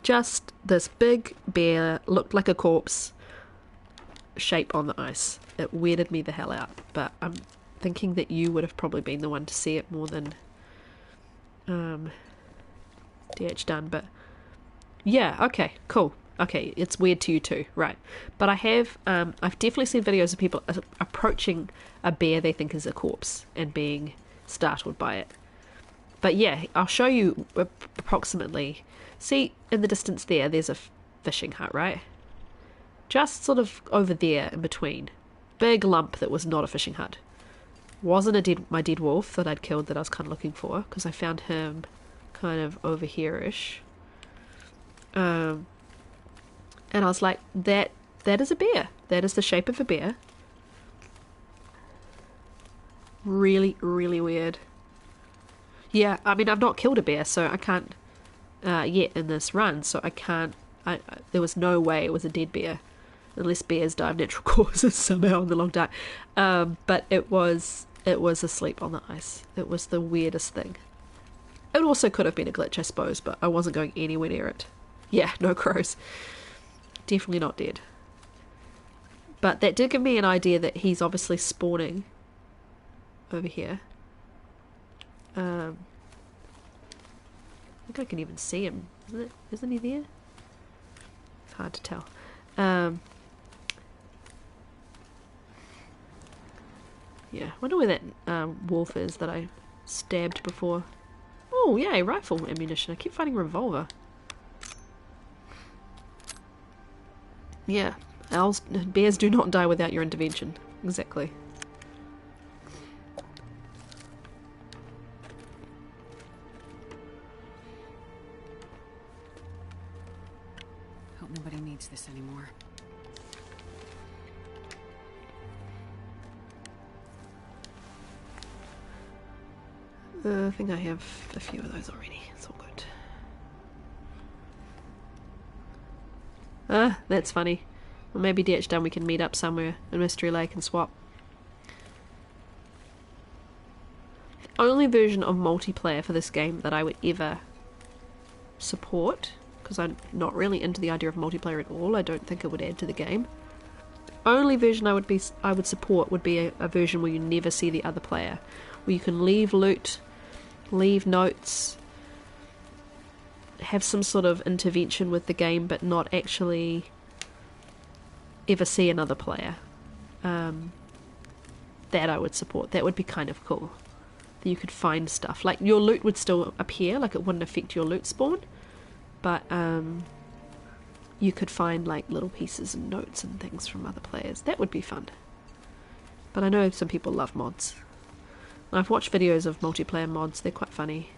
Just this big bear, looked like a corpse, shape on the ice. It weirded me the hell out. But I'm thinking that you would have probably been the one to see it more than DH Dunn. But yeah, okay, cool. Okay, it's weird to you too, right? But I have, I've definitely seen videos of people approaching a bear they think is a corpse and being startled by it. But yeah, I'll show you approximately. See, in the distance there, there's a fishing hut, right? Just sort of over there in between. Big lump that was not a fishing hut. Wasn't my dead wolf that I'd killed that I was kind of looking for, because I found him kind of over here-ish. And I was like, that is a bear. That is the shape of a bear. Really, really weird. Yeah, I mean, I've not killed a bear, so I can't yet in this run, so I can't... there was no way it was a dead bear. Unless bears die of natural causes somehow in the long dark. But it was asleep on the ice. It was the weirdest thing. It also could have been a glitch, I suppose, but I wasn't going anywhere near it. Yeah, no crows. Definitely not dead. But that did give me an idea that he's obviously spawning over here. I think I can even see him. Isn't he there? It's hard to tell. Yeah, I wonder where that wolf is that I stabbed before. Oh, yay, rifle ammunition. I keep finding revolver. Yeah, bears do not die without your intervention. Exactly. Hope nobody needs this anymore. I think I have a few of those already. It's all good. Ah, that's funny. Well, maybe DH done we can meet up somewhere in Mystery Lake and swap. The only version of multiplayer for this game that I would ever support, because I'm not really into the idea of multiplayer at all, I don't think it would add to the game. Only version I would support would be a version where you never see the other player, where you can leave loot, leave notes, have some sort of intervention with the game, but not actually ever see another player. That I would support. That would be kind of cool. That you could find stuff. Like, your loot would still appear, like it wouldn't affect your loot spawn, but you could find like little pieces and notes and things from other players. That would be fun. But I know some people love mods. I've watched videos of multiplayer mods, they're quite funny.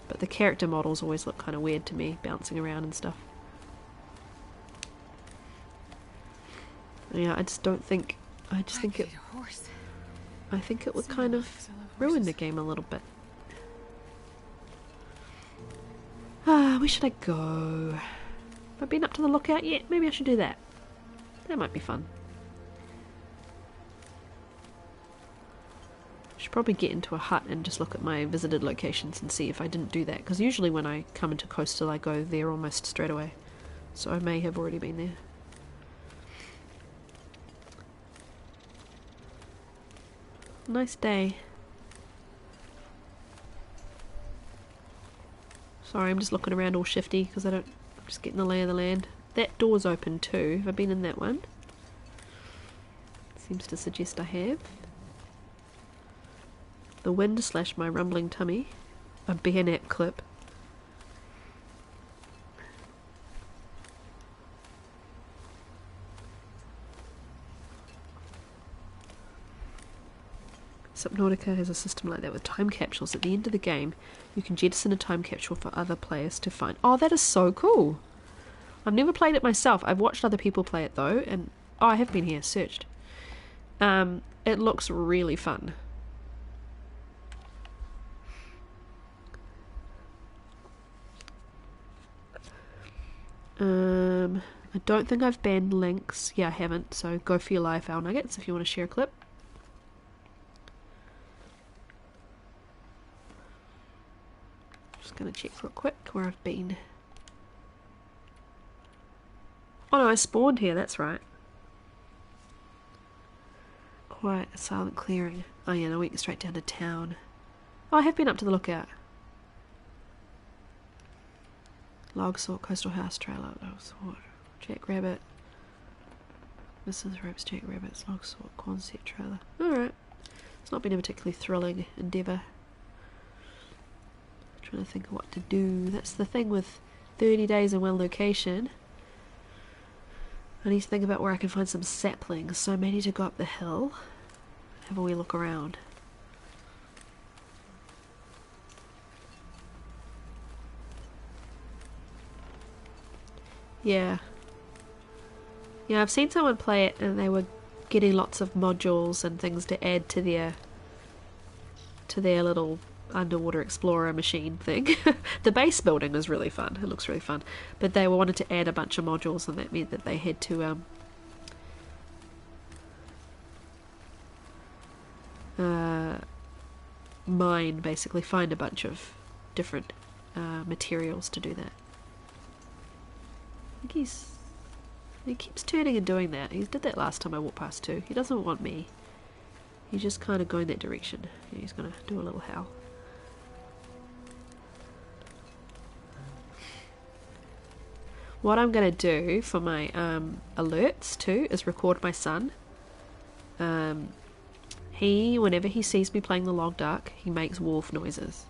But the character models always look kind of weird to me, bouncing around and stuff. Yeah, I just don't think... I think it would kind of ruin the game a little bit. Ah, where should I go? Have I been up to the lookout yet? Maybe I should do that. That might be fun. Should probably get into a hut and just look at my visited locations and see if I didn't do that, because usually when I come into Coastal I go there almost straight away, so I may have already been there. Nice day. Sorry, I'm just looking around all shifty because I'm just getting the lay of the land. That door's open too. Have I been in that one? Seems to suggest I have. The wind / my rumbling tummy. A bear nap clip. Subnautica has a system like that with time capsules. At the end of the game, you can jettison a time capsule for other players to find. Oh, that is so cool! I've never played it myself. I've watched other people play it though, and oh, I have been here, searched. It looks really fun. I don't think I've banned links. Yeah, I haven't, so go for your life, Owl Nuggets, if you want to share a clip. Just gonna check real quick where I've been. Oh no, I spawned here, that's right. Quite a silent clearing. Oh yeah, no, we went straight down to town. Oh, I have been up to the lookout. Log sort, coastal house trailer, log sort, jackrabbit, Mrs. Rope's jackrabbits, log sort, concept trailer. Alright. It's not been a particularly thrilling endeavour. Trying to think of what to do. That's the thing with 30 days in one location. I need to think about where I can find some saplings, so I may need to go up the hill and have a wee look around. Yeah. Yeah, I've seen someone play it and they were getting lots of modules and things to add to their little underwater explorer machine thing. The base building is really fun. It looks really fun. But they wanted to add a bunch of modules, and that meant that they had to mine, basically find a bunch of different materials to do that. I think he keeps turning and doing that. He did that last time I walked past too. He doesn't want me. He's just kind of going that direction. Yeah, he's gonna do a little howl. What I'm gonna do for my alerts too is record my son. Whenever he sees me playing the log duck, he makes wolf noises.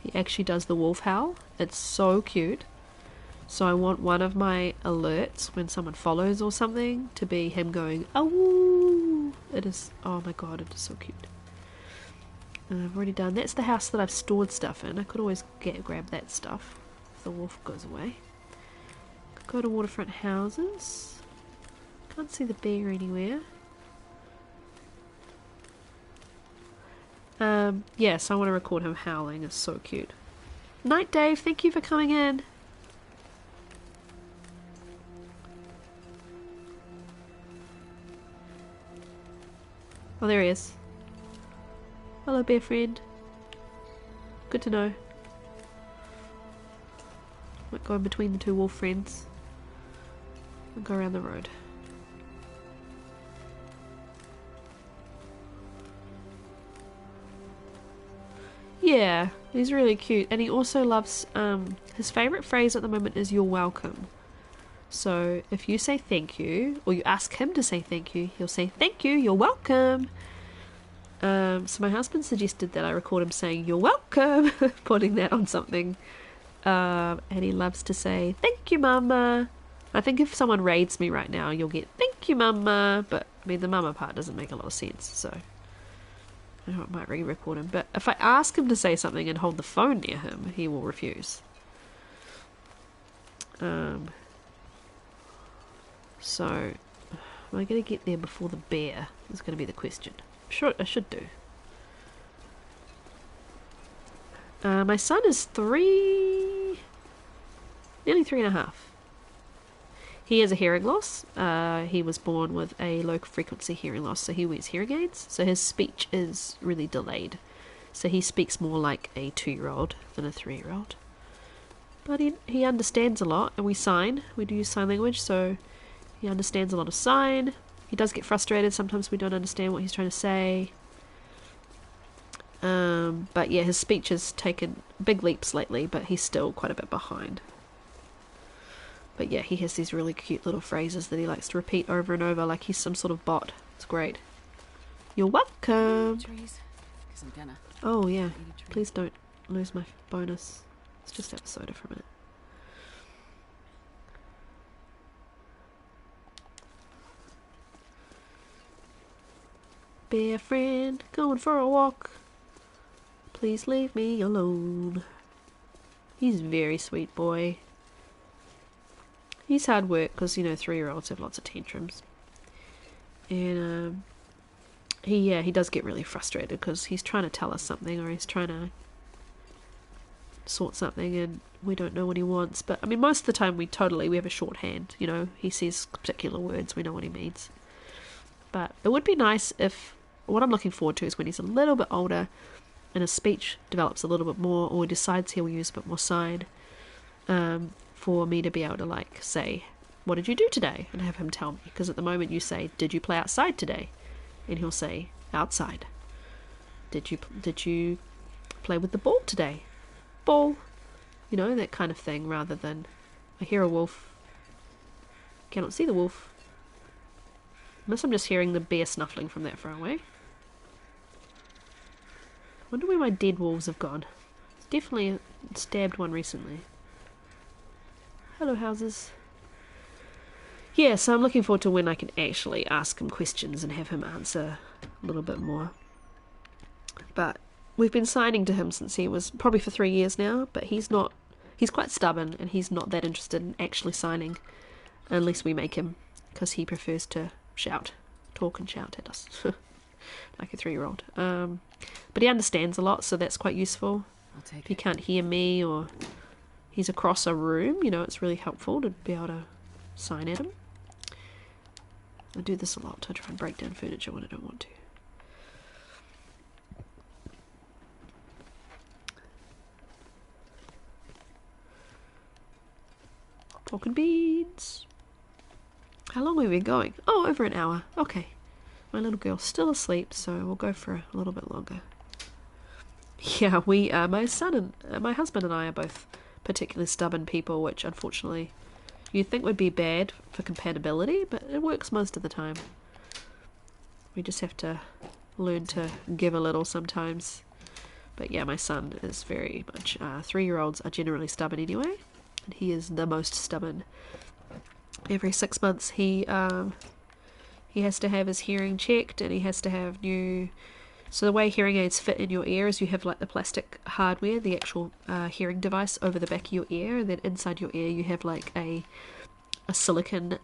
He actually does the wolf howl. It's so cute. So I want one of my alerts when someone follows or something to be him going, "Awoo!" It is, oh my god, it is so cute. And I've already done, that's the house that I've stored stuff in. I could always grab that stuff if the wolf goes away. Could go to waterfront houses. Can't see the bear anywhere. Yes, I want to record him howling. It's so cute. Night, Dave. Thank you for coming in. Oh, there he is. Hello, bear friend. Good to know. Might go in between the two wolf friends and go around the road. Yeah, he's really cute, and he also loves, his favourite phrase at the moment is "you're welcome." So if you say thank you, or you ask him to say thank you, he'll say thank you, you're welcome. So my husband suggested that I record him saying "you're welcome," putting that on something, and he loves to say thank you, mama. I think if someone raids me right now, you'll get thank you, mama, but I mean the mama part doesn't make a lot of sense, so I might re-record him. But if I ask him to say something and hold the phone near him, he will refuse. So, am I going to get there before the bear? Is going to be the question. Sure, I should do. My son is nearly 3.5. He has a hearing loss. He was born with a low frequency hearing loss, so he wears hearing aids. So his speech is really delayed. So he speaks more like a 2-year-old than a 3-year-old. But he understands a lot, and we sign. We do use sign language, so he understands a lot of sign. He does get frustrated. Sometimes we don't understand what he's trying to say. But yeah, his speech has taken big leaps lately, but he's still quite a bit behind. But yeah, he has these really cute little phrases that he likes to repeat over and over like he's some sort of bot. It's great. You're welcome. Trees, 'cause I'm gonna Oh yeah, eat a tree. please don't lose my bonus. Let's just have a soda for a minute. Bear friend, going for a walk. Please leave me alone. He's a very sweet boy. He's hard work because, 3-year-olds have lots of tantrums. And he does get really frustrated because he's trying to tell us something, or he's trying to sort something and we don't know what he wants. But I mean, most of the time we have a shorthand. He says particular words, we know what he means. But it would be nice if, what I'm looking forward to is when he's a little bit older and his speech develops a little bit more, or decides he'll use a bit more sign, for me to be able to say, what did you do today? And have him tell me. Because at the moment you say, did you play outside today? And he'll say, outside. Did you play with the ball today? Ball. That kind of thing, rather than, I hear a wolf. Cannot see the wolf. Unless I'm just hearing the bear snuffling from that far away. Wonder where my dead wolves have gone. Definitely stabbed one recently. Hello, houses. Yeah, so I'm looking forward to when I can actually ask him questions and have him answer a little bit more. But we've been signing to him since he was probably for 3 years now, but he's quite stubborn and he's not that interested in actually signing unless we make him, because he prefers to talk and shout at us like a 3-year-old. But he understands a lot, so that's quite useful. I'll take If he it. can't hear me or he's across a room, it's really helpful to be able to sign at him. I do this a lot. I try and break down furniture when I don't want to. Pork and beans. How long have we been going? Oh, over an hour. Okay. My little girl's still asleep, so we'll go for a little bit longer. Yeah, my son and my husband and I are both particularly stubborn people, which unfortunately you'd think would be bad for compatibility, but it works most of the time. We just have to learn to give a little sometimes. But yeah, my son is very much, 3-year-olds are generally stubborn anyway, and he is the most stubborn. Every 6 months he has to have his hearing checked, and he has to have new... So the way hearing aids fit in your ear is you have the plastic hardware, the actual hearing device over the back of your ear, and then inside your ear you have a silicone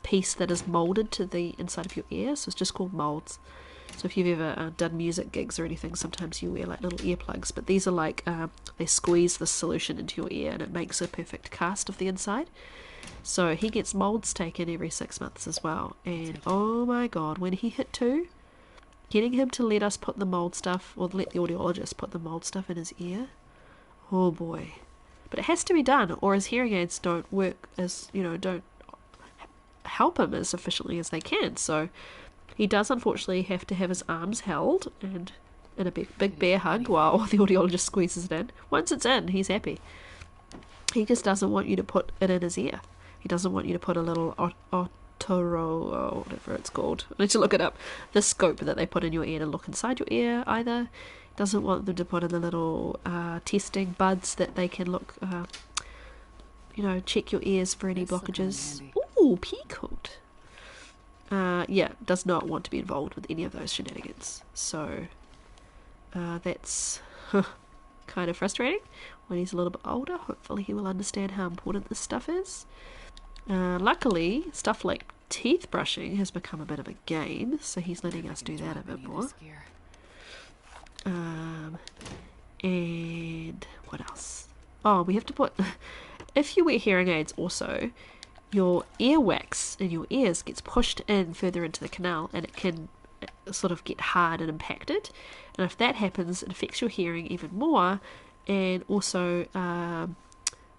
piece that is molded to the inside of your ear, so it's just called molds. So if you've ever done music gigs or anything, sometimes you wear like little earplugs, but these are like, they squeeze the solution into your ear and it makes a perfect cast of the inside. So he gets molds taken every 6 months as well, and oh my god, when he hit 2, getting him to let us put the mold stuff, or let the audiologist put the mold stuff in his ear, oh boy. But it has to be done, or his hearing aids don't work as, don't help him as efficiently as they can. So he does unfortunately have to have his arms held and in a big bear hug while the audiologist squeezes it in. Once it's in, he's happy. He just doesn't want you to put it in his ear. He doesn't want you to put a little Otoro, or whatever it's called. I need to look it up. The scope that they put in your ear to look inside your ear either. Doesn't want them to put in the little testing buds that they can look, check your ears for any blockages. Ooh, Peacoat. Yeah, does not want to be involved with any of those shenanigans. So, that's kind of frustrating. When he's a little bit older, hopefully he will understand how important this stuff is. Luckily, stuff like teeth brushing has become a bit of a game, so he's letting us do that a bit more. And what else? Oh, we have to put... If you wear hearing aids also, your earwax in your ears gets pushed in further into the canal, and it can sort of get hard and impacted. And if that happens, it affects your hearing even more, and also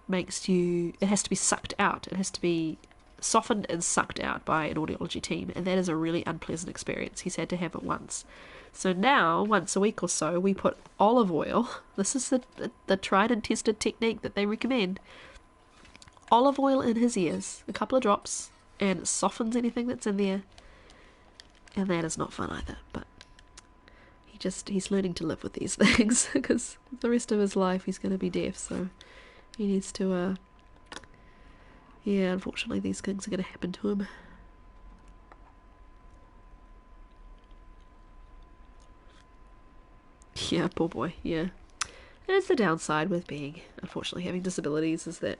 makes you... It has to be sucked out. It has to be softened and sucked out by an audiology team, and that is a really unpleasant experience. He's had to have it once. So now, once a week or so, we put olive oil. This is the tried and tested technique that they recommend. Olive oil in his ears, a couple of drops, and it softens anything that's in there. And that is not fun either, but he's learning to live with these things, because the rest of his life he's going to be deaf, so he needs to, yeah, unfortunately these things are going to happen to him. Yeah, poor boy, yeah. And it's the downside with being, unfortunately, having disabilities, is that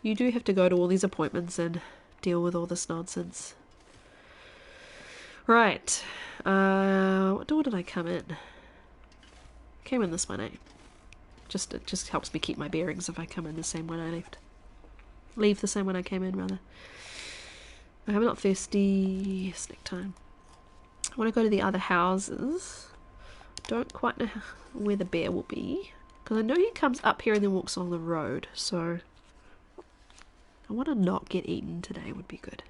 you do have to go to all these appointments and deal with all this nonsense. Right. What door did I come in? Came in this one, eh? It just helps me keep my bearings if I come in the same one I left. Leave the same one I came in, rather. I'm not thirsty. Snack time. I want to go to the other houses. Don't quite know where the bear will be, because I know he comes up here and then walks along the road, so I want to not get eaten today would be good.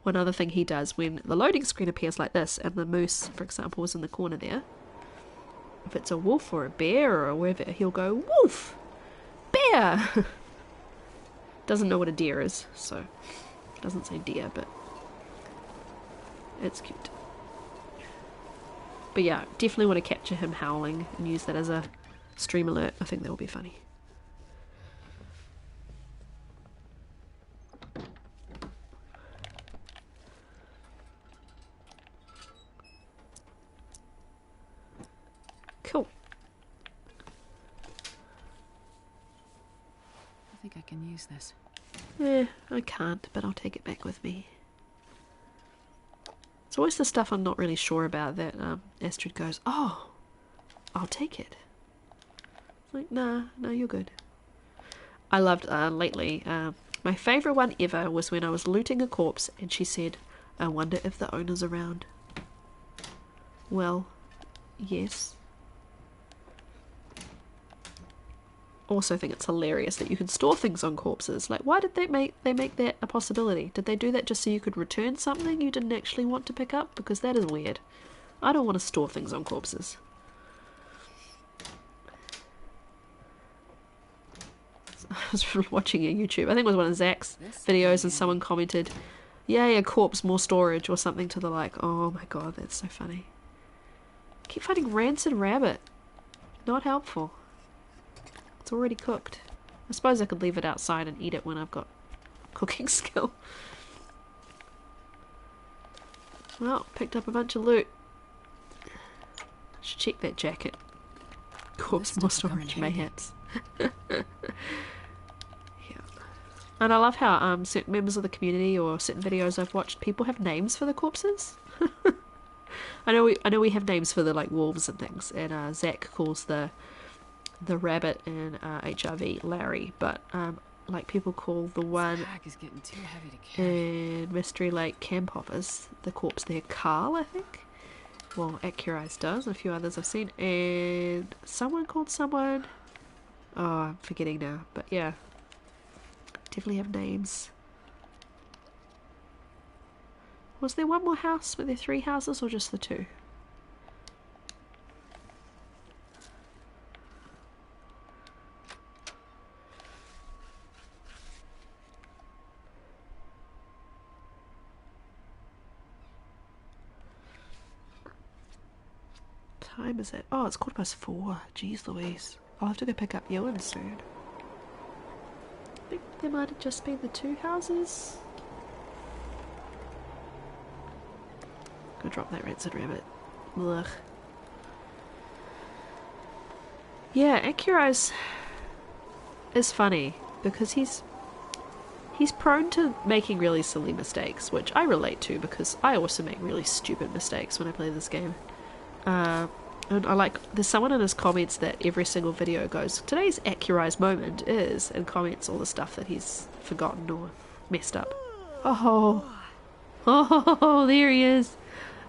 One other thing he does when the loading screen appears like this, and the moose, for example, is in the corner there, if it's a wolf or a bear or wherever, he'll go, "Wolf! Bear!" Doesn't know what a deer is, so doesn't say deer, but it's cute. But yeah, definitely want to capture him howling and use that as a stream alert. I think that will be funny. Cool. I think I can use this. I can't, but I'll take it back with me. It's always the stuff I'm not really sure about that Astrid goes, "Oh, I'll take it." It's like, nah, no, you're good. I loved lately, my favourite one ever was when I was looting a corpse and she said, "I wonder if the owner's around." Well, yes. Also think it's hilarious that you can store things on corpses. Like, why did they make that a possibility? Did they do that just so you could return something you didn't actually want to pick up? Because that is weird. I don't want to store things on corpses. I was watching a YouTube, I think it was one of Zach's videos, and someone commented, "Yay, a corpse, more storage," or something to the like. Oh my god, that's so funny. Keep finding rancid rabbit. Not helpful. It's already cooked. I suppose I could leave it outside and eat it when I've got cooking skill. Well, picked up a bunch of loot. Should check that jacket. Corpse, more storage, mayhaps. Yeah. And I love how certain members of the community or certain videos I've watched, people have names for the corpses. I know we have names for the like wolves and things, and Zach calls the rabbit in HRV Larry, but like people call the one is getting too heavy to carry. in Mystery Lake Camp Hoppers, the corpse there, Carl, I think. Well, Accurize does, and a few others I've seen, and someone called someone. Oh, I'm forgetting now, but yeah, definitely have names. Was there one more house? Were there 3 houses or just the 2? Time is it? Oh, it's 4:15. Jeez Louise. I'll have to go pick up Ewan soon. I think there might have just been the 2 houses. Go drop that rancid rabbit. Ugh. Yeah, Accurize is funny because he's prone to making really silly mistakes, which I relate to because I also make really stupid mistakes when I play this game. And I like, there's someone in his comments that every single video goes, today's Accurize moment is, and comments all the stuff that he's forgotten or messed up. Oh, there he is.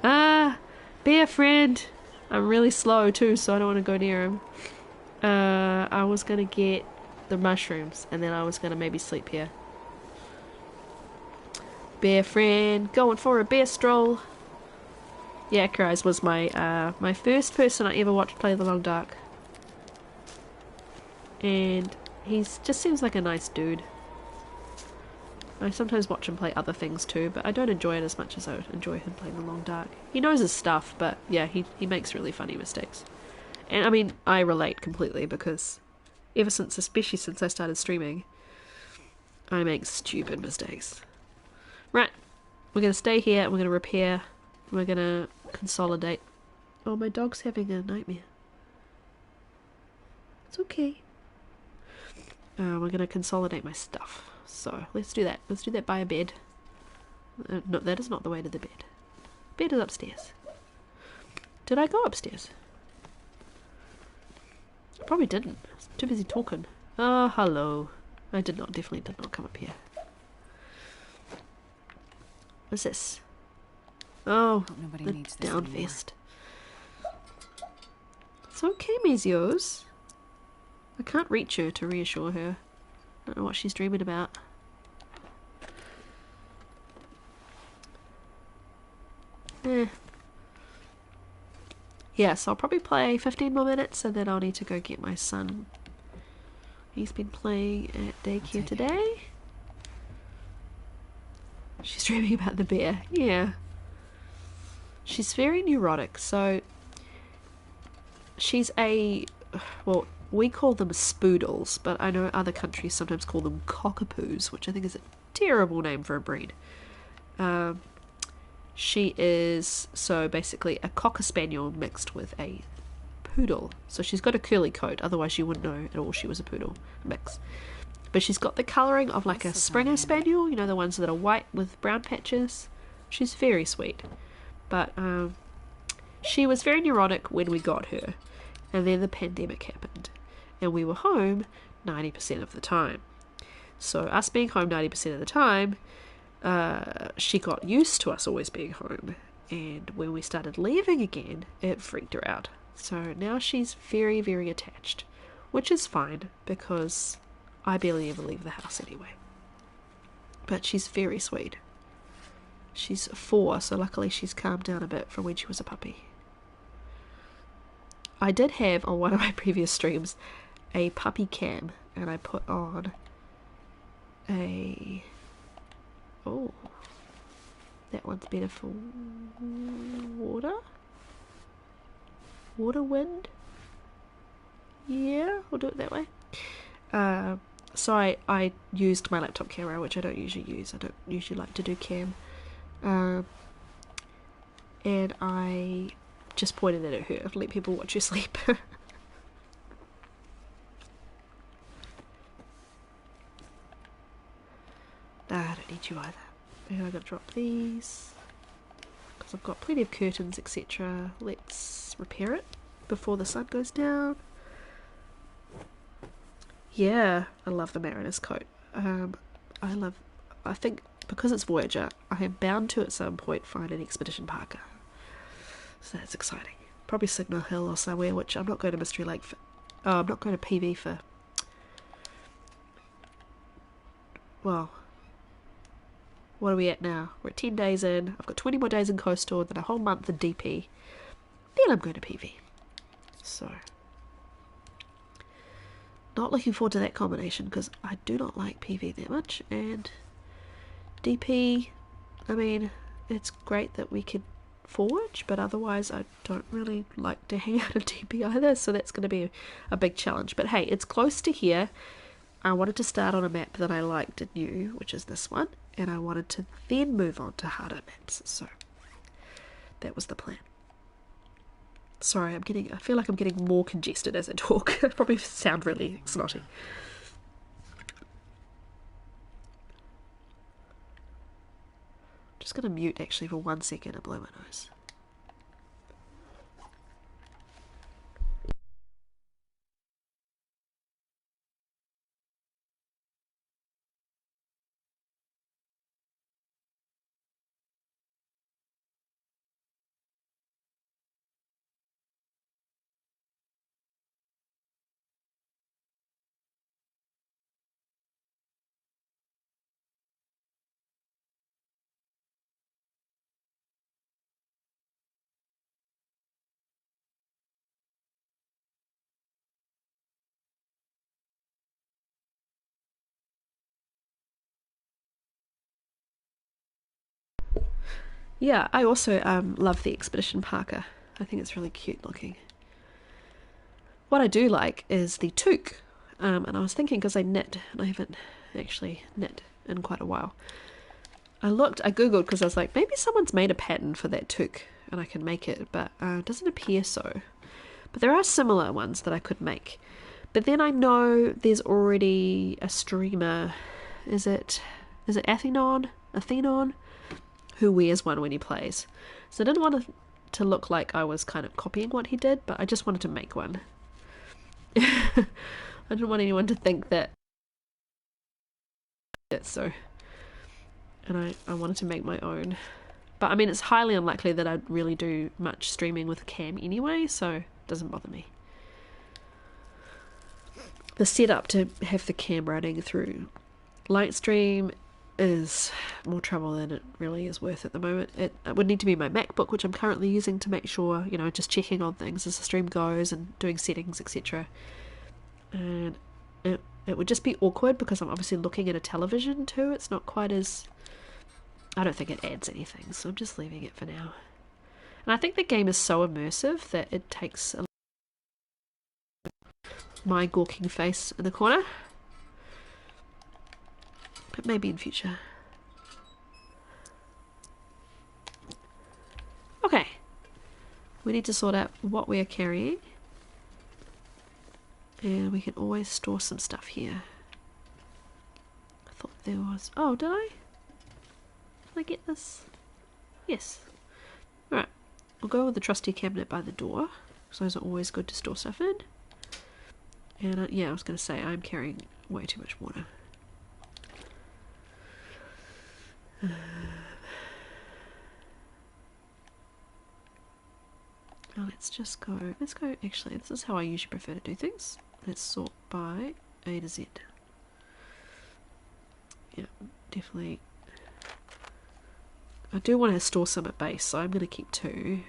Bear friend. I'm really slow too, so I don't want to go near him. I was gonna get the mushrooms, and then I was gonna maybe sleep here. Bear friend, going for a bear stroll. Yeah, Accurize was my my first person I ever watched play The Long Dark. And he's just seems like a nice dude. I sometimes watch him play other things too, but I don't enjoy it as much as I would enjoy him playing The Long Dark. He knows his stuff, but yeah, he makes really funny mistakes. And I mean, I relate completely because especially since I started streaming, I make stupid mistakes. Right, we're going to stay here and we're going to repair. We're going to consolidate. Oh, my dog's having a nightmare. It's okay. We're going to consolidate my stuff. So, let's do that. Let's do that by a bed. No, that is not the way to the bed. Bed is upstairs. Did I go upstairs? I probably didn't. I was too busy talking. Oh, hello. I definitely did not come up here. What's this? Oh, Nobody the needs this down anymore. vest. It's okay, Mezios. I can't reach her to reassure her. I don't know what she's dreaming about. Yeah, so I'll probably play 15 more minutes and then I'll need to go get my son. He's been playing at daycare today. She's dreaming about the bear. Yeah. She's very neurotic, so she's well, we call them spoodles, but I know other countries sometimes call them cockapoos, which I think is a terrible name for a breed. She is, so basically, a cocker spaniel mixed with a poodle. So she's got a curly coat, otherwise you wouldn't know at all she was a poodle mix. But she's got the colouring of like a Springer Spaniel, you know, the ones that are white with brown patches. She's very sweet. But she was very neurotic when we got her. And then the pandemic happened. And we were home 90% of the time. So us being home 90% of the time, she got used to us always being home. And when we started leaving again, it freaked her out. So now she's very, very attached. Which is fine, because I barely ever leave the house anyway. But she's very sweet. She's 4, so luckily she's calmed down a bit from when she was a puppy. I did have, on one of my previous streams, a puppy cam, and I put on a... Oh, that one's better for water? Water wind? Yeah, we'll do it that way. So I used my laptop camera, which I don't usually use. I don't usually like to do cam. And I just pointed it at her. Let people watch her sleep. I don't need you either. And I'm going to drop these because I've got plenty of curtains, etc. Let's repair it before the sun goes down. Yeah, I love the Mariner's coat. I think because it's Voyager, I am bound to at some point find an Expedition Parker. So that's exciting. Probably Signal Hill or somewhere, which I'm not going to Mystery Lake for. Oh, I'm not going to PV for. Well, what are we at now? We're at 10 days in. I've got 20 more days in Coastal, then a whole month in DP. Then I'm going to PV. So, not looking forward to that combination because I do not like PV that much. And DP, I mean, it's great that we could forge, but otherwise I don't really like to hang out in DP either, so that's going to be a big challenge. But hey, it's close to here. I wanted to start on a map that I liked and knew, which is this one, and I wanted to then move on to harder maps, so that was the plan. Sorry, I feel like I'm getting more congested as I talk. I probably sound really snotty. Just going to mute actually for 1 second and blow my nose. Yeah, I also love the Expedition Parker. I think it's really cute looking. What I do like is the toque. And I was thinking, because I knit, and I haven't actually knit in quite a while. I googled because I was like, maybe someone's made a pattern for that toque and I can make it, but it doesn't appear so. But there are similar ones that I could make. But then I know there's already a streamer, is it Athenon, who wears one when he plays. So I didn't want it to look like I was kind of copying what he did, but I just wanted to make one. I didn't want anyone to think that so. And I wanted to make my own. But I mean, it's highly unlikely that I'd really do much streaming with a cam anyway, so it doesn't bother me. The setup to have the cam running through Lightstream is more trouble than it really is worth at the moment. It would need to be my MacBook, which I'm currently using to make sure, just checking on things as the stream goes and doing settings, etc. And it would just be awkward because I'm obviously looking at a television too. It's not quite as... I don't think it adds anything, so I'm just leaving it for now. And I think the game is so immersive that it takes my gawking face in the corner. But maybe in future. Okay. We need to sort out what we are carrying. And we can always store some stuff here. I thought there was... Oh, did I? Did I get this? Yes. Alright. We'll go with the trusty cabinet by the door. Because those are always good to store stuff in. And yeah, I was going to say, I'm carrying way too much water. Now let's go, actually, this is how I usually prefer to do things. Let's sort by A to Z. Yeah, definitely. I do want to store some at base, so I'm going to keep 2.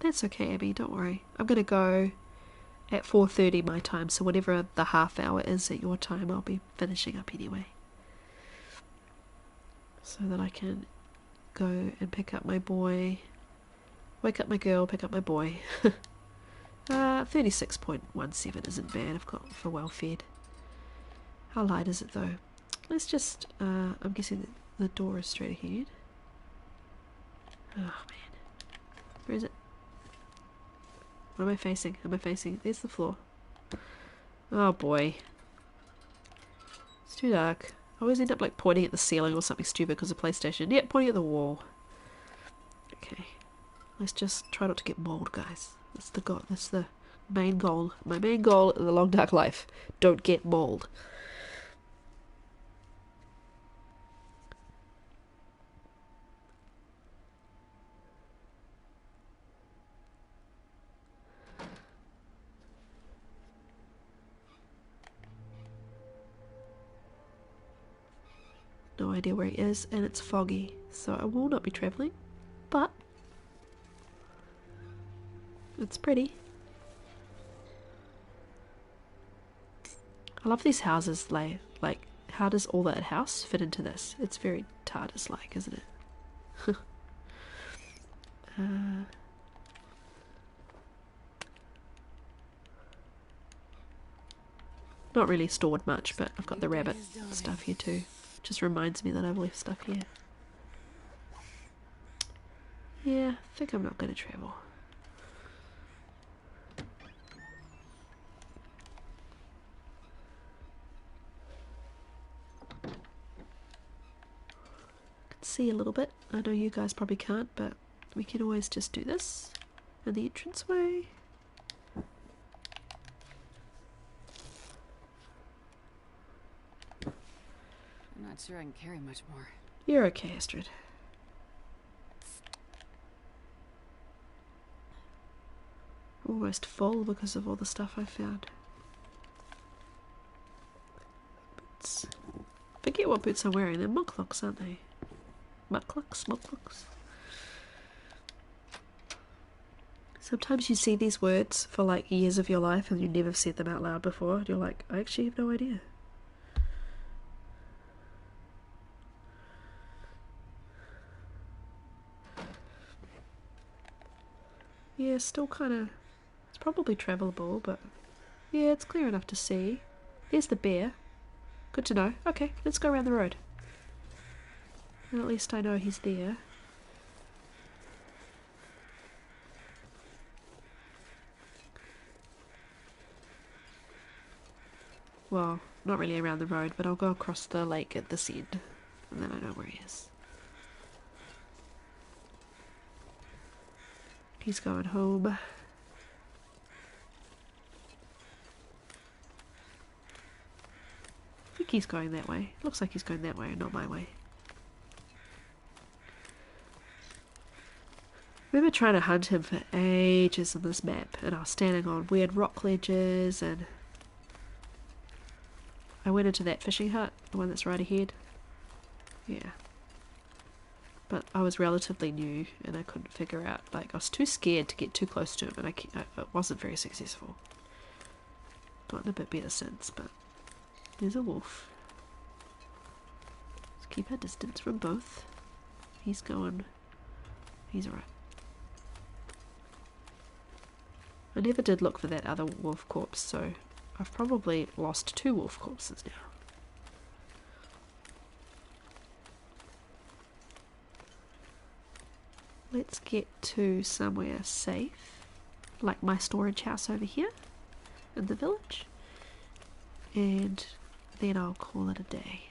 That's okay, Abby, don't worry. I'm going to go at 4:30 my time, so whatever the half hour is at your time, I'll be finishing up anyway. So that I can go and pick up my boy, wake up my girl, pick up my boy. 36.17 isn't bad, I've got for well fed. How light is it though? Let's just, I'm guessing that the door is straight ahead. Oh man. Where is it? What am I facing? Am I facing? There's the floor. Oh boy. It's too dark. I always end up like pointing at the ceiling or something stupid because of PlayStation. Yep, pointing at the wall. Okay. Let's just try not to get mauled, guys. That's the goal. That's the main goal. My main goal in the Long Dark Life. Don't get mauled. No idea where he is, and it's foggy, so I will not be travelling, but it's pretty. I love these houses, like how does all that house fit into this? It's very TARDIS-like, isn't it? Not really stored much, but I've got the rabbit stuff here too. Just reminds me that I've left stuff here. Yeah, I think I'm not going to travel. I can see a little bit. I know you guys probably can't, but we can always just do this in the entranceway. I'm not sure I can carry much more. You're okay, Astrid. Almost full because of all the stuff I found. Boots. Forget what boots I'm wearing. They're mucklucks, aren't they? Mucklucks? Mucklucks? Sometimes you see these words for like years of your life and you never said them out loud before. And you're like, I actually have no idea. Yeah, still kind of... It's probably travelable, but... Yeah, it's clear enough to see. There's the bear. Good to know. Okay, let's go around the road. And at least I know he's there. Well, not really around the road, but I'll go across the lake at this end. And then I know where he is. He's going home. I think he's going that way. Looks like he's going that way, not my way. I remember trying to hunt him for ages on this map, and I was standing on weird rock ledges, and I went into that fishing hut, the one that's right ahead. Yeah. But I was relatively new and I couldn't figure out, like, I was too scared to get too close to him, and I wasn't very successful. Gotten a bit better since, but there's a wolf. Let's keep our distance from both. He's going. He's alright. I never did look for that other wolf corpse, so I've probably lost 2 wolf corpses now. Let's get to somewhere safe, like my storage house over here in the village, and then I'll call it a day.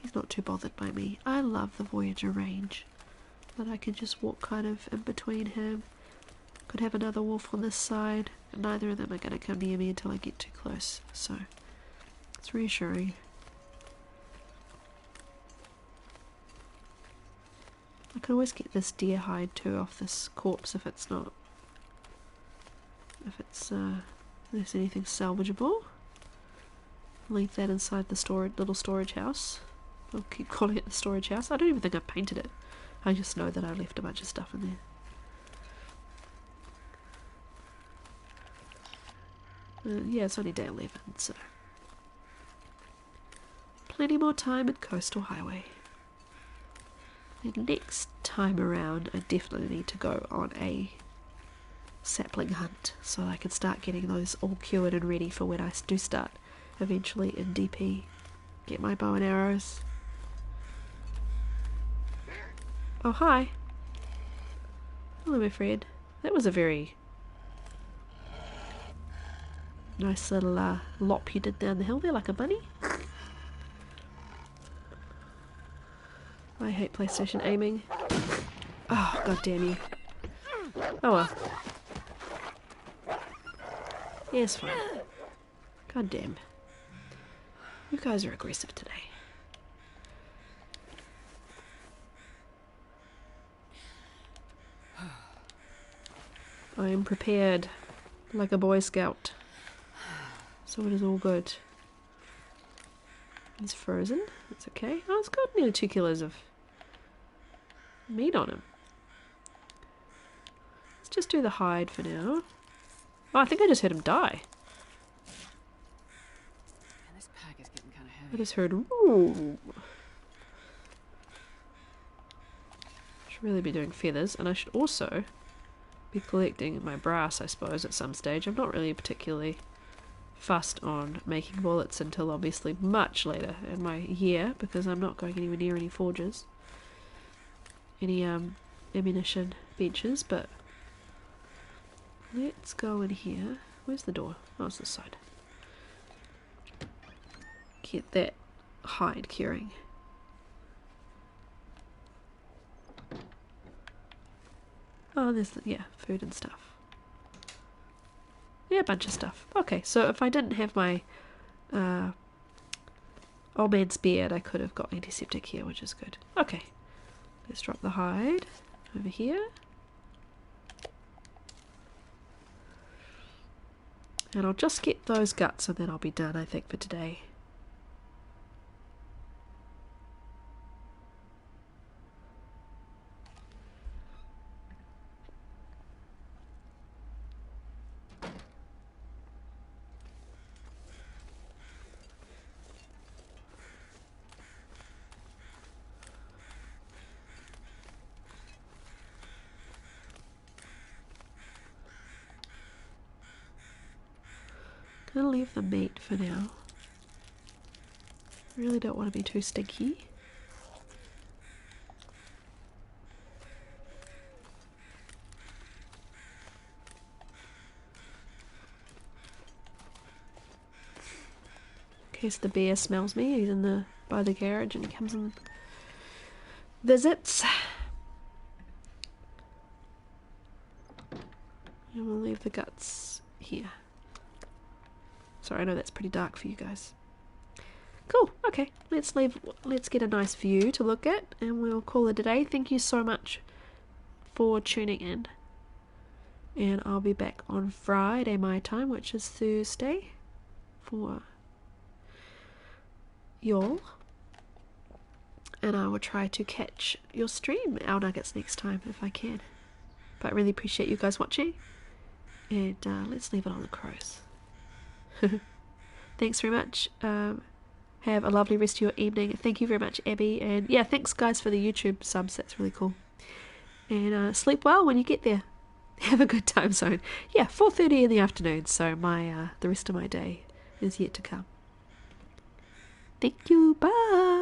He's not too bothered by me. I love the Voyager range, that I can just walk kind of in between him. Could have another wolf on this side, and neither of them are going to come near me until I get too close, so it's reassuring. I can always get this deer hide too off this corpse if it's not... if there's anything salvageable. Leave that inside the little storage house. I'll keep calling it the storage house. I don't even think I painted it. I just know that I left a bunch of stuff in there. Yeah, it's only day 11, so... plenty more time at Coastal Highway. And next time around, I definitely need to go on a sapling hunt so I can start getting those all cured and ready for when I do start eventually in DP. Get my bow and arrows. Oh, hi. Hello, my friend. That was a very nice little lop you did down the hill there like a bunny. I hate PlayStation aiming. Oh, god damn you. Oh well. Yeah, it's fine. God damn. You guys are aggressive today. I am prepared like a Boy Scout. So it is all good. He's frozen. That's okay. Oh, it's got nearly 2 kilos of meat on him. Let's just do the hide for now. Oh, I think I just heard him die. Man, this pack is getting kind of I heavy. just heard ooh. Should really be doing feathers, and I should also be collecting my brass, I suppose, at some stage. I'm not really particularly fussed on making bullets until obviously much later in my year, because I'm not going anywhere near any forges, any ammunition benches. But let's go in here. Where's the door? Oh, it's this side. Get that hide curing. Oh, there's yeah, food and stuff. Yeah, a bunch of stuff. Okay, so if I didn't have my old man's beard, I could have got antiseptic here, which is good. Okay, let's drop the hide over here. And I'll just get those guts and then I'll be done, I think, for today. Gonna leave the meat for now. Really don't want to be too stinky. In case the bear smells me, he's by the garage and he comes and visits. And we'll leave the guts here. Sorry, I know that's pretty dark for you guys. Cool, okay, let's get a nice view to look at and we'll call it a day. Thank you so much for tuning in. And I'll be back on Friday my time, which is Thursday, for y'all. And I will try to catch your stream, Owl Nuggets, next time if I can. But I really appreciate you guys watching. And let's leave it on the crows. Thanks very much. Have a lovely rest of your evening. Thank you very much, Abby. And yeah, thanks guys for the YouTube subs. That's really cool. And sleep well when you get there. Have a good time zone. Yeah, 4:30 in the afternoon. So my the rest of my day is yet to come. Thank you. Bye.